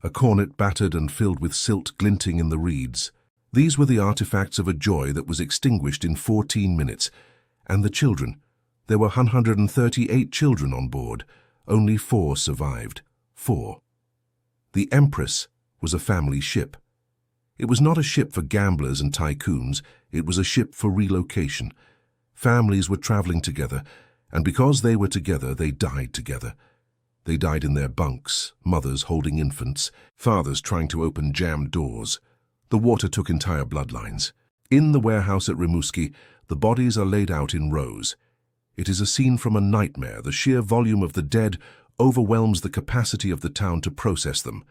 A cornet battered and filled with silt glinting in the reeds. These were the artifacts of a joy that was extinguished in 14 minutes. And the children. There were 138 children on board. Only 4 survived. 4. The Empress was a family ship. It was not a ship for gamblers and tycoons. It was a ship for relocation. Families were traveling together, and because they were together, they died together. They died in their bunks, mothers holding infants, fathers trying to open jammed doors. The water took entire bloodlines. In the warehouse at Rimouski, the bodies are laid out in rows. It is a scene from a nightmare. The sheer volume of the dead overwhelms the capacity of the town to process them.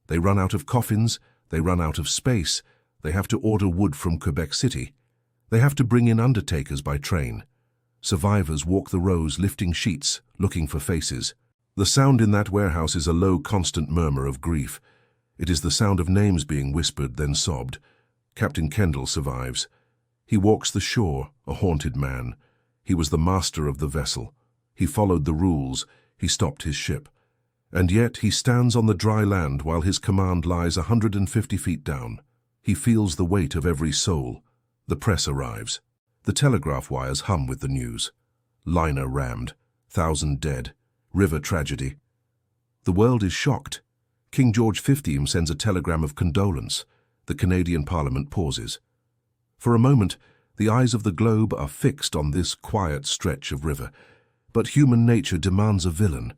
They run out of coffins, they run out of space, they have to order wood from Quebec City. They have to bring in undertakers by train. Survivors walk the rows lifting sheets, looking for faces. The sound in that warehouse is a low, constant murmur of grief. It is the sound of names being whispered, then sobbed. Captain Kendall survives. He walks the shore, a haunted man. He was the master of the vessel. He followed the rules. He stopped his ship. And yet he stands on the dry land while his command lies 150 feet down. He feels the weight of every soul. The press arrives. The telegraph wires hum with the news. Liner rammed. 1,000 dead. River tragedy. The world is shocked. King George XV sends a telegram of condolence. The Canadian Parliament pauses. For a moment, the eyes of the globe are fixed on this quiet stretch of river. But human nature demands a villain.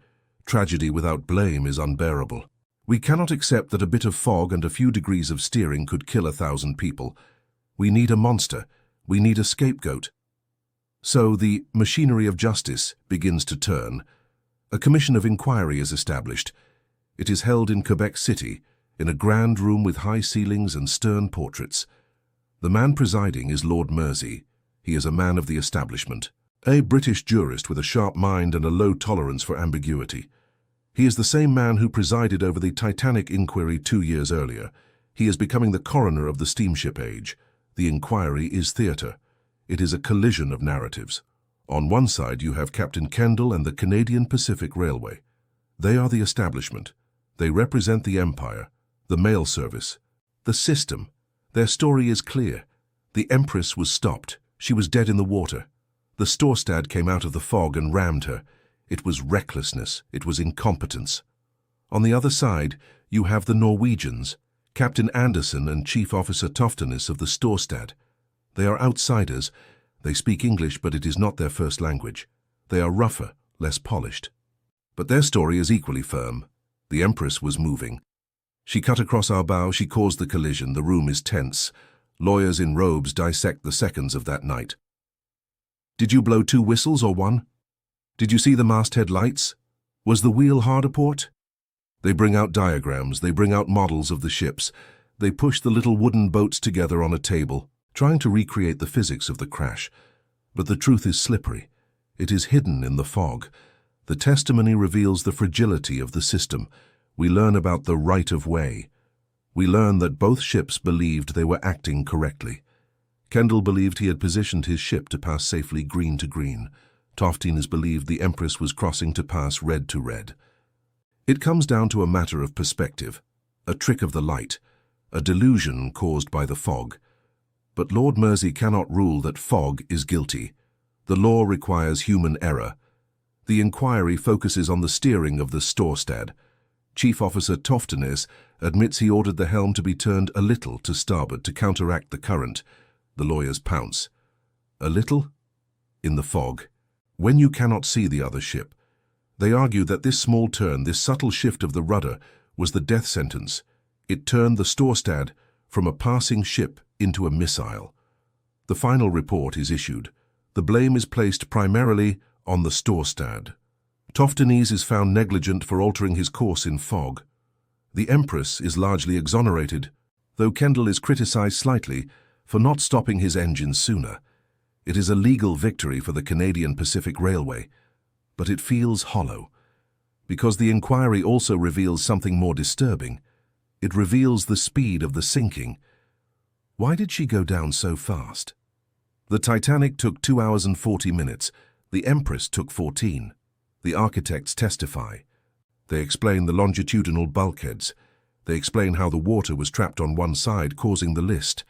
Tragedy without blame is unbearable. We cannot accept that a bit of fog and a few degrees of steering could kill 1,000 people. We need a monster. We need a scapegoat. So the machinery of justice begins to turn. A commission of inquiry is established. It is held in Quebec City, in a grand room with high ceilings and stern portraits. The man presiding is Lord Mersey. He is a man of the establishment, a British jurist with a sharp mind and a low tolerance for ambiguity. He is the same man who presided over the Titanic inquiry 2 years earlier. He is becoming the coroner of the steamship age. The inquiry is theatre. It is a collision of narratives. On one side you have Captain Kendall and the Canadian Pacific Railway. They are the establishment. They represent the empire, the mail service, the system. Their story is clear. The Empress was stopped. She was dead in the water. The Storstad came out of the fog and rammed her. It was recklessness. It was incompetence. On the other side, you have the Norwegians, Captain Anderson and Chief Officer Toftenis of the Storstad. They are outsiders. They speak English, but it is not their first language. They are rougher, less polished. But their story is equally firm. The Empress was moving. She cut across our bow. She caused the collision. The room is tense. Lawyers in robes dissect the seconds of that night. Did you blow 2 whistles or 1? Did you see the masthead lights? Was the wheel hard aport? They bring out diagrams, they bring out models of the ships. They push the little wooden boats together on a table, trying to recreate the physics of the crash. But the truth is slippery. It is hidden in the fog. The testimony reveals the fragility of the system. We learn about the right of way. We learn that both ships believed they were acting correctly. Kendall believed he had positioned his ship to pass safely green to green. Toftinus believed the Empress was crossing to pass red to red. It comes down to a matter of perspective, a trick of the light, a delusion caused by the fog. But Lord Mersey cannot rule that fog is guilty. The law requires human error. The inquiry focuses on the steering of the Storstad. Chief Officer Toftinus admits he ordered the helm to be turned a little to starboard to counteract the current. The lawyers pounce. A little? In the fog. When you cannot see the other ship. They argue that this small turn, this subtle shift of the rudder, was the death sentence. It turned the Storstad from a passing ship into a missile. The final report is issued. The blame is placed primarily on the Storstad. Toftinus is found negligent for altering his course in fog. The Empress is largely exonerated, though Kendall is criticized slightly for not stopping his engines sooner. It is a legal victory for the Canadian Pacific Railway, but it feels hollow, because the inquiry also reveals something more disturbing. It reveals the speed of the sinking. Why did she go down so fast? The Titanic took 2 hours and 40 minutes. The Empress took 14. The architects testify. They explain the longitudinal bulkheads. They explain how the water was trapped on one side, causing the list.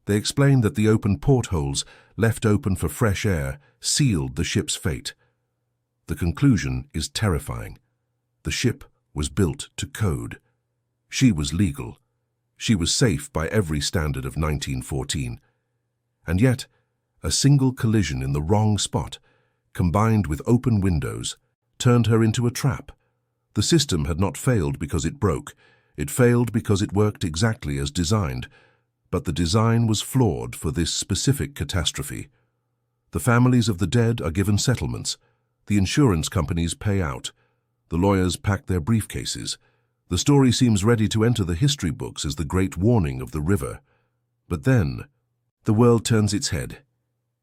They explain that the open portholes, left open for fresh air, sealed the ship's fate. The conclusion is terrifying. The ship was built to code. She was legal. She was safe by every standard of 1914. And yet, a single collision in the wrong spot, combined with open windows, turned her into a trap. The system had not failed because it broke. It failed because it worked exactly as designed. But the design was flawed for this specific catastrophe. The families of the dead are given settlements. The insurance companies pay out. The lawyers pack their briefcases. The story seems ready to enter the history books as the great warning of the river. But then, the world turns its head.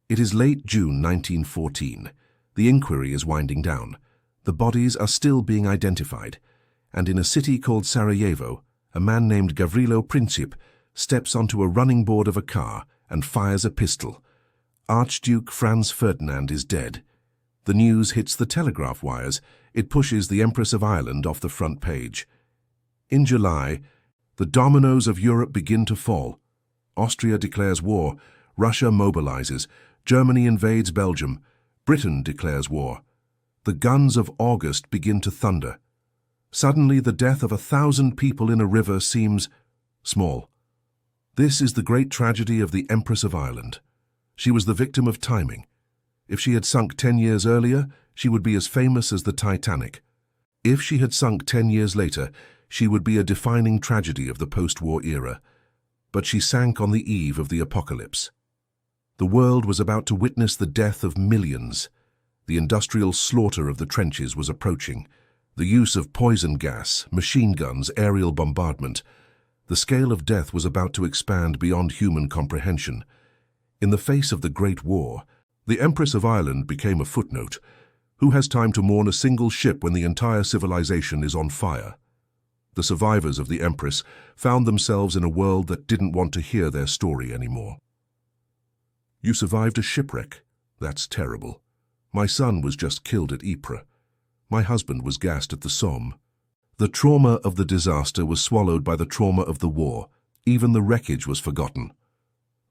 It is late June 1914. The inquiry is winding down. The bodies are still being identified. And in a city called Sarajevo, a man named Gavrilo Princip steps onto a running board of a car and fires a pistol. Archduke Franz Ferdinand is dead. The news hits the telegraph wires. It pushes the Empress of Ireland off the front page. In July, the dominoes of Europe begin to fall. Austria declares war. Russia mobilizes. Germany invades Belgium. Britain declares war. The guns of August begin to thunder. Suddenly, the death of 1,000 people in a river seems small. This is the great tragedy of the Empress of Ireland. She was the victim of timing. If she had sunk 10 years earlier, she would be as famous as the Titanic. If she had sunk 10 years later, she would be a defining tragedy of the post-war era. But she sank on the eve of the apocalypse. The world was about to witness the death of millions. The industrial slaughter of the trenches was approaching. The use of poison gas, machine guns, aerial bombardment. The scale of death was about to expand beyond human comprehension. In the face of the Great War, the Empress of Ireland became a footnote. Who has time to mourn a single ship when the entire civilization is on fire? The survivors of the Empress found themselves in a world that didn't want to hear their story anymore. You survived a shipwreck. That's terrible. My son was just killed at Ypres. My husband was gassed at the Somme. The trauma of the disaster was swallowed by the trauma of the war. Even the wreckage was forgotten.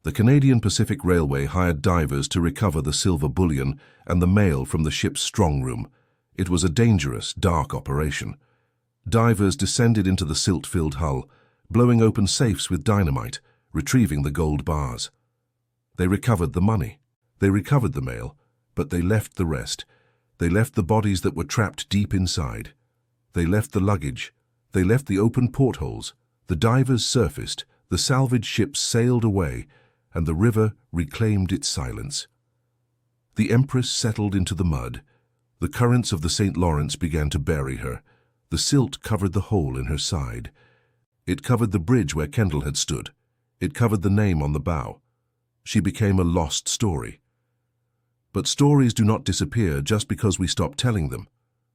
The Canadian Pacific Railway hired divers to recover the silver bullion and the mail from the ship's strong room. It was a dangerous, dark operation. Divers descended into the silt-filled hull, blowing open safes with dynamite, retrieving the gold bars. They recovered the money. They recovered the mail, but they left the rest. They left the bodies that were trapped deep inside. They left the luggage. They left the open portholes. The divers surfaced, the salvage ships sailed away, and the river reclaimed its silence. The Empress settled into the mud. The currents of the St. Lawrence began to bury her. The silt covered the hole in her side. It covered the bridge where Kendall had stood. It covered the name on the bow. She became a lost story. But stories do not disappear just because we stop telling them.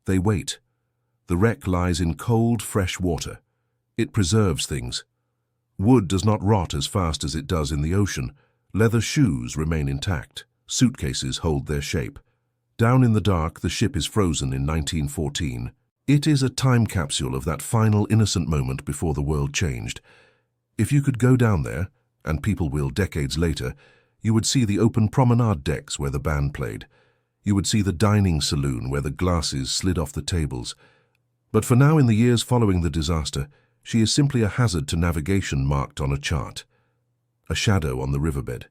They wait. The wreck lies in cold, fresh water. It preserves things. Wood does not rot as fast as it does in the ocean. Leather shoes remain intact. Suitcases hold their shape. Down in the dark, the ship is frozen in 1914. It is a time capsule of that final innocent moment before the world changed. If you could go down there, and people will decades later, you would see the open promenade decks where the band played. You would see the dining saloon where the glasses slid off the tables. But for now, in the years following the disaster, she is simply a hazard to navigation marked on a chart. A shadow on the riverbed.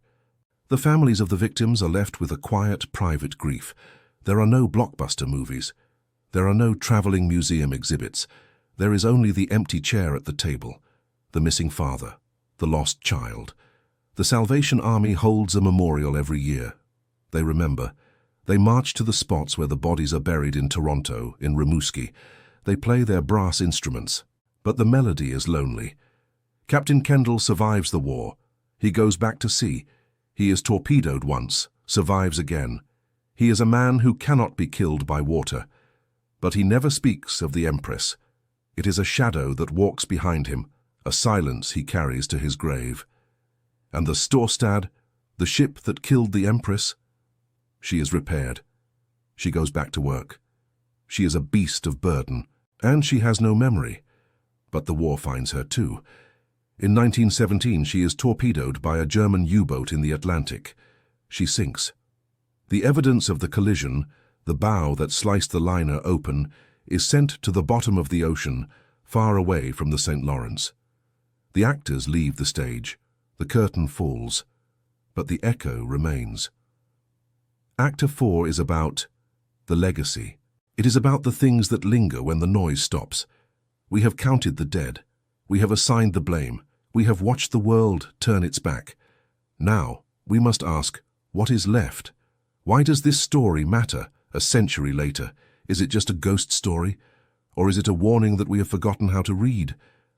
The families of the victims are left with a quiet, private grief. There are no blockbuster movies. There are no traveling museum exhibits. There is only the empty chair at the table, the missing father, the lost child. The Salvation Army holds a memorial every year. They remember. They march to the spots where the bodies are buried in Toronto, in Rimouski. They play their brass instruments. But the melody is lonely. Captain Kendall survives the war. He goes back to sea. He is torpedoed once, survives again. He is a man who cannot be killed by water. But he never speaks of the Empress. It is a shadow that walks behind him, a silence he carries to his grave. And the Storstad, the ship that killed the Empress, she is repaired. She goes back to work. She is a beast of burden, and she has no memory. But the war finds her too. In 1917, she is torpedoed by a German U-boat in the Atlantic. She sinks. The evidence of the collision, the bow that sliced the liner open, is sent to the bottom of the ocean, far away from the St. Lawrence. The actors leave the stage. The curtain falls. But the echo remains. Act 4 is about the legacy. It is about the things that linger when the noise stops. We have counted the dead. We have assigned the blame. We have watched the world turn its back. Now, we must ask, what is left? Why does this story matter a century later? Is it just a ghost story? Or is it a warning that we have forgotten how to read?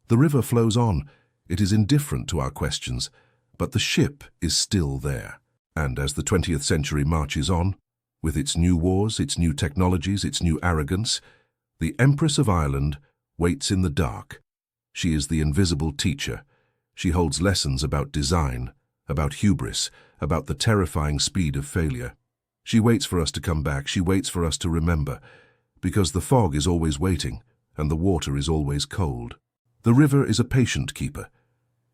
The river flows on. It is indifferent to our questions, but the ship is still there. And as the 20th century marches on, with its new wars, its new technologies, its new arrogance, the Empress of Ireland waits in the dark. She is the invisible teacher. She holds lessons about design, about hubris, about the terrifying speed of failure. She waits for us to come back. She waits for us to remember, because the fog is always waiting and the water is always cold. The river is a patient keeper.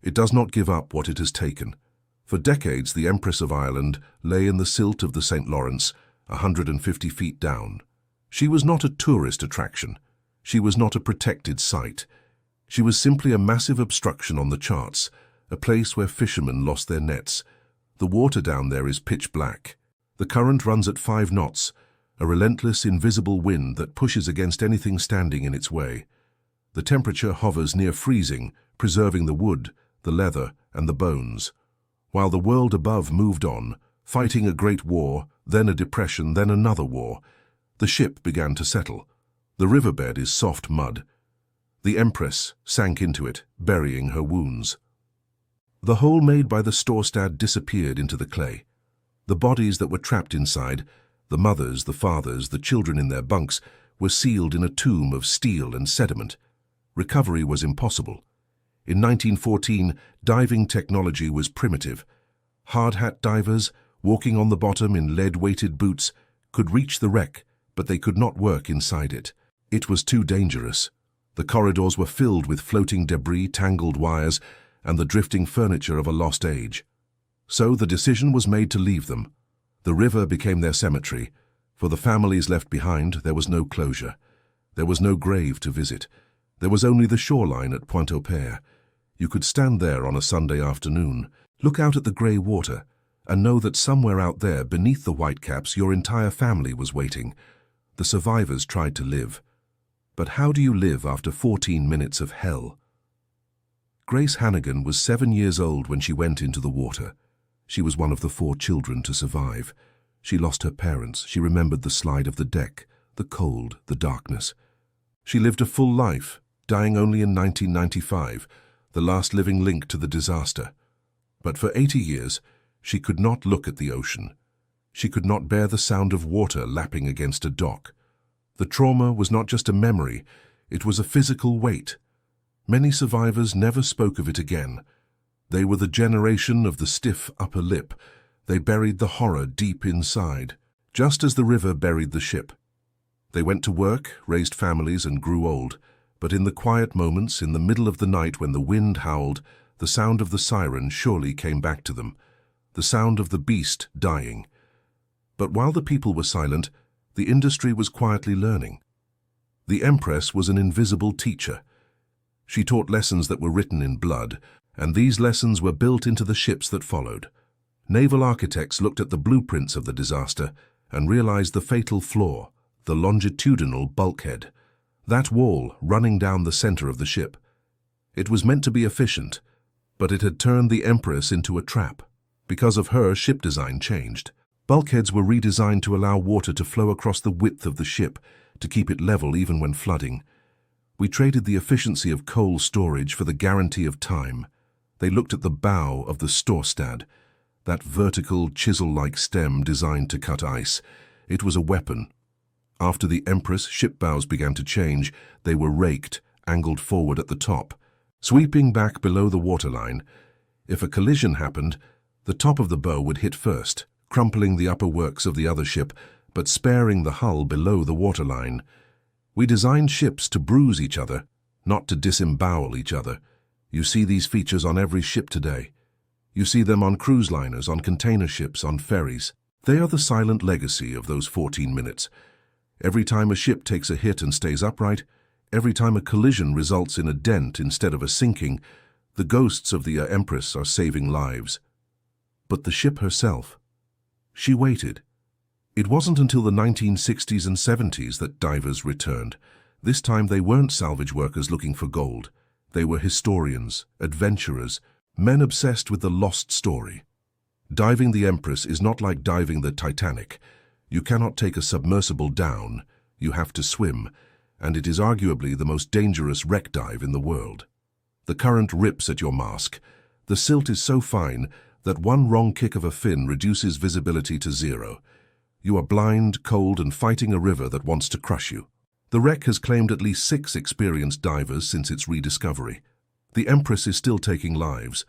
It does not give up what it has taken. For decades, the Empress of Ireland lay in the silt of the St. Lawrence, 150 feet down. She was not a tourist attraction. She was not a protected site. She was simply a massive obstruction on the charts, a place where fishermen lost their nets. The water down there is pitch black. The current runs at 5 knots, a relentless, invisible wind that pushes against anything standing in its way. The temperature hovers near freezing, preserving the wood, the leather, and the bones. While the world above moved on, fighting a great war, then a depression, then another war, the ship began to settle. The riverbed is soft mud. The Empress sank into it, burying her wounds. The hole made by the Storstad disappeared into the clay. The bodies that were trapped inside, the mothers, the fathers, the children in their bunks, were sealed in a tomb of steel and sediment. Recovery was impossible. In 1914, diving technology was primitive. Hard-hat divers, walking on the bottom in lead-weighted boots, could reach the wreck, but they could not work inside it. It was too dangerous. The corridors were filled with floating debris, tangled wires, and the drifting furniture of a lost age. So the decision was made to leave them. The river became their cemetery. For the families left behind, there was no closure. There was no grave to visit. There was only the shoreline at Pointe-au-Père. You could stand there on a Sunday afternoon, look out at the grey water, and know that somewhere out there, beneath the whitecaps, your entire family was waiting. The survivors tried to live. But how do you live after 14 minutes of hell? Grace Hannigan was 7 years old when she went into the water. She was one of the 4 children to survive. She lost her parents. She remembered the slide of the deck, the cold, the darkness. She lived a full life, dying only in 1995, the last living link to the disaster. But for 80 years, she could not look at the ocean. She could not bear the sound of water lapping against a dock. The trauma was not just a memory, it was a physical weight. Many survivors never spoke of it again. They were the generation of the stiff upper lip. They buried the horror deep inside, just as the river buried the ship. They went to work, raised families, and grew old. But in the quiet moments, in the middle of the night when the wind howled, the sound of the siren surely came back to them, the sound of the beast dying. But while the people were silent, the industry was quietly learning. The Empress was an invisible teacher. She taught lessons that were written in blood, and these lessons were built into the ships that followed. Naval architects looked at the blueprints of the disaster and realized the fatal flaw, the longitudinal bulkhead. That wall running down the center of the ship. It was meant to be efficient, but it had turned the Empress into a trap. Because of her, ship design changed. Bulkheads were redesigned to allow water to flow across the width of the ship, to keep it level even when flooding. We traded the efficiency of coal storage for the guarantee of time. They looked at the bow of the Storstad, that vertical, chisel-like stem designed to cut ice. It was a weapon. After the Empress, ship bows began to change. They were raked, angled forward at the top, sweeping back below the waterline. If a collision happened, the top of the bow would hit first, crumpling the upper works of the other ship, but sparing the hull below the waterline. We designed ships to bruise each other, not to disembowel each other. You see these features on every ship today. You see them on cruise liners, on container ships, on ferries. They are the silent legacy of those 14 minutes. Every time a ship takes a hit and stays upright, every time a collision results in a dent instead of a sinking, the ghosts of the Empress are saving lives. But the ship herself, she waited. It wasn't until the 1960s and 70s that divers returned. This time they weren't salvage workers looking for gold. They were historians, adventurers, men obsessed with the lost story. Diving the Empress is not like diving the Titanic. You cannot take a submersible down, you have to swim, and it is arguably the most dangerous wreck dive in the world. The current rips at your mask. The silt is so fine that one wrong kick of a fin reduces visibility to zero. You are blind, cold, and fighting a river that wants to crush you. The wreck has claimed at least 6 experienced divers since its rediscovery. The Empress is still taking lives,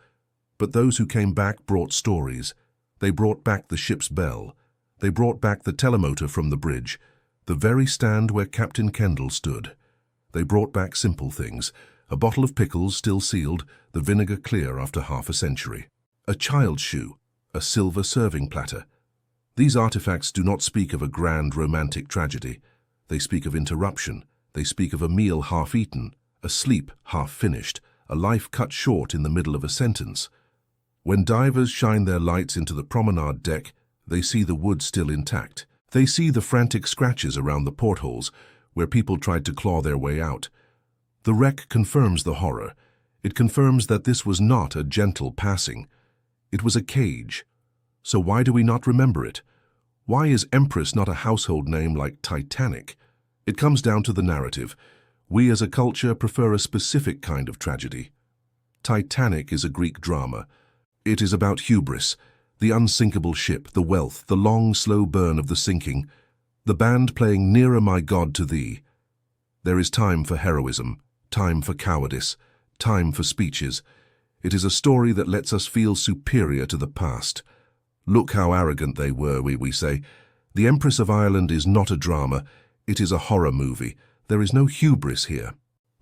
but those who came back brought stories. They brought back the ship's bell. They brought back the telemotor from the bridge, the very stand where Captain Kendall stood. They brought back simple things, a bottle of pickles still sealed, the vinegar clear after half a century. A child's shoe, a silver serving platter. These artifacts do not speak of a grand romantic tragedy. They speak of interruption. They speak of a meal half eaten, a sleep half finished, a life cut short in the middle of a sentence. When divers shine their lights into the promenade deck, they see the wood still intact. They see the frantic scratches around the portholes where people tried to claw their way out. The wreck confirms the horror. It confirms that this was not a gentle passing. It was a cage. So why do we not remember it? Why is Empress not a household name like Titanic? It comes down to the narrative. We as a culture prefer a specific kind of tragedy. Titanic is a Greek drama. It is about hubris, the unsinkable ship, the wealth, the long, slow burn of the sinking, the band playing Nearer My God to Thee. There is time for heroism, time for cowardice, time for speeches. It is a story that lets us feel superior to the past. Look how arrogant they were, we say. The Empress of Ireland is not a drama, it is a horror movie. There is no hubris here.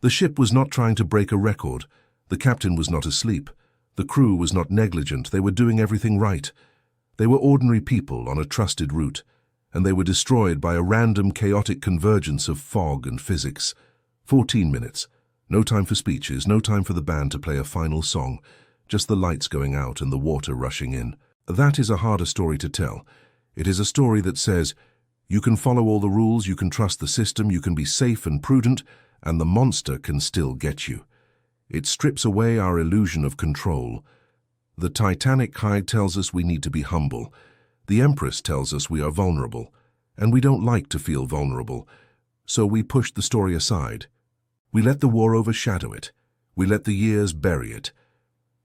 The ship was not trying to break a record. The captain was not asleep. The crew was not negligent. They were doing everything right. They were ordinary people on a trusted route, and they were destroyed by a random, chaotic convergence of fog and physics. 14 minutes. No time for speeches, no time for the band to play a final song, just the lights going out and the water rushing in. That is a harder story to tell. It is a story that says, you can follow all the rules, you can trust the system, you can be safe and prudent, and the monster can still get you. It strips away our illusion of control. The Titanic high tells us we need to be humble. The Empress tells us we are vulnerable. and we don't like to feel vulnerable, so we pushed the story aside. We let the war overshadow it. We let the years bury it.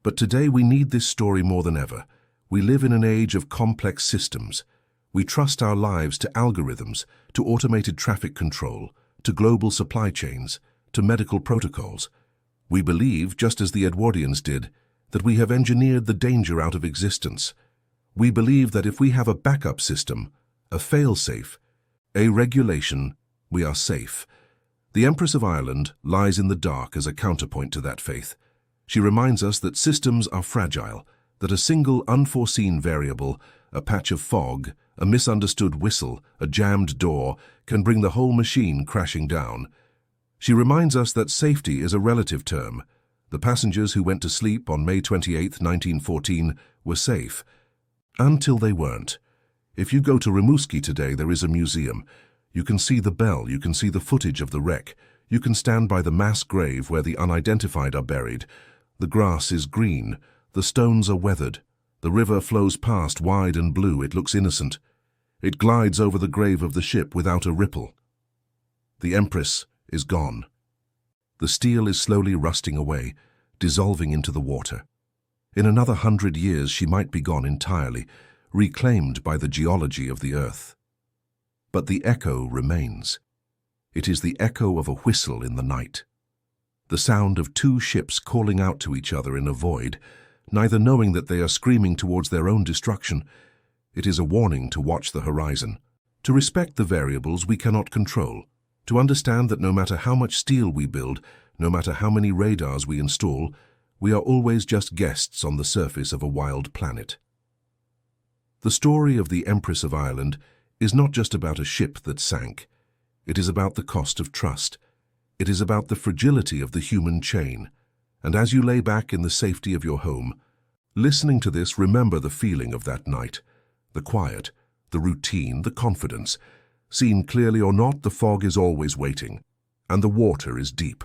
But today we need this story more than ever. We live in an age of complex systems. We trust our lives to algorithms, to automated traffic control, to global supply chains, to medical protocols. We believe, just as the Edwardians did, that we have engineered the danger out of existence. We believe that if we have a backup system, a fail-safe, a regulation, we are safe. The Empress of Ireland lies in the dark as a counterpoint to that faith. She reminds us that systems are fragile, that a single unforeseen variable, a patch of fog, a misunderstood whistle, a jammed door, can bring the whole machine crashing down. She reminds us that safety is a relative term. The passengers who went to sleep on May 28, 1914, were safe. Until they weren't. If you go to Rimouski today, there is a museum. You can see the bell, you can see the footage of the wreck. You can stand by the mass grave where the unidentified are buried. The grass is green, the stones are weathered. The river flows past, wide and blue. It looks innocent. It glides over the grave of the ship without a ripple. The Empress is gone. The steel is slowly rusting away, dissolving into the water. In another 100 years she might be gone entirely, reclaimed by the geology of the earth. But the echo remains. It is the echo of a whistle in the night. The sound of two ships calling out to each other in a void, neither knowing that they are screaming towards their own destruction. It is a warning to watch the horizon, to respect the variables we cannot control, to understand that no matter how much steel we build, no matter how many radars we install, we are always just guests on the surface of a wild planet. The story of the Empress of Ireland is not just about a ship that sank. It is about the cost of trust. It is about the fragility of the human chain. And as you lay back in the safety of your home, listening to this, remember the feeling of that night, the quiet, the routine, the confidence. Seen clearly or not, the fog is always waiting, and the water is deep.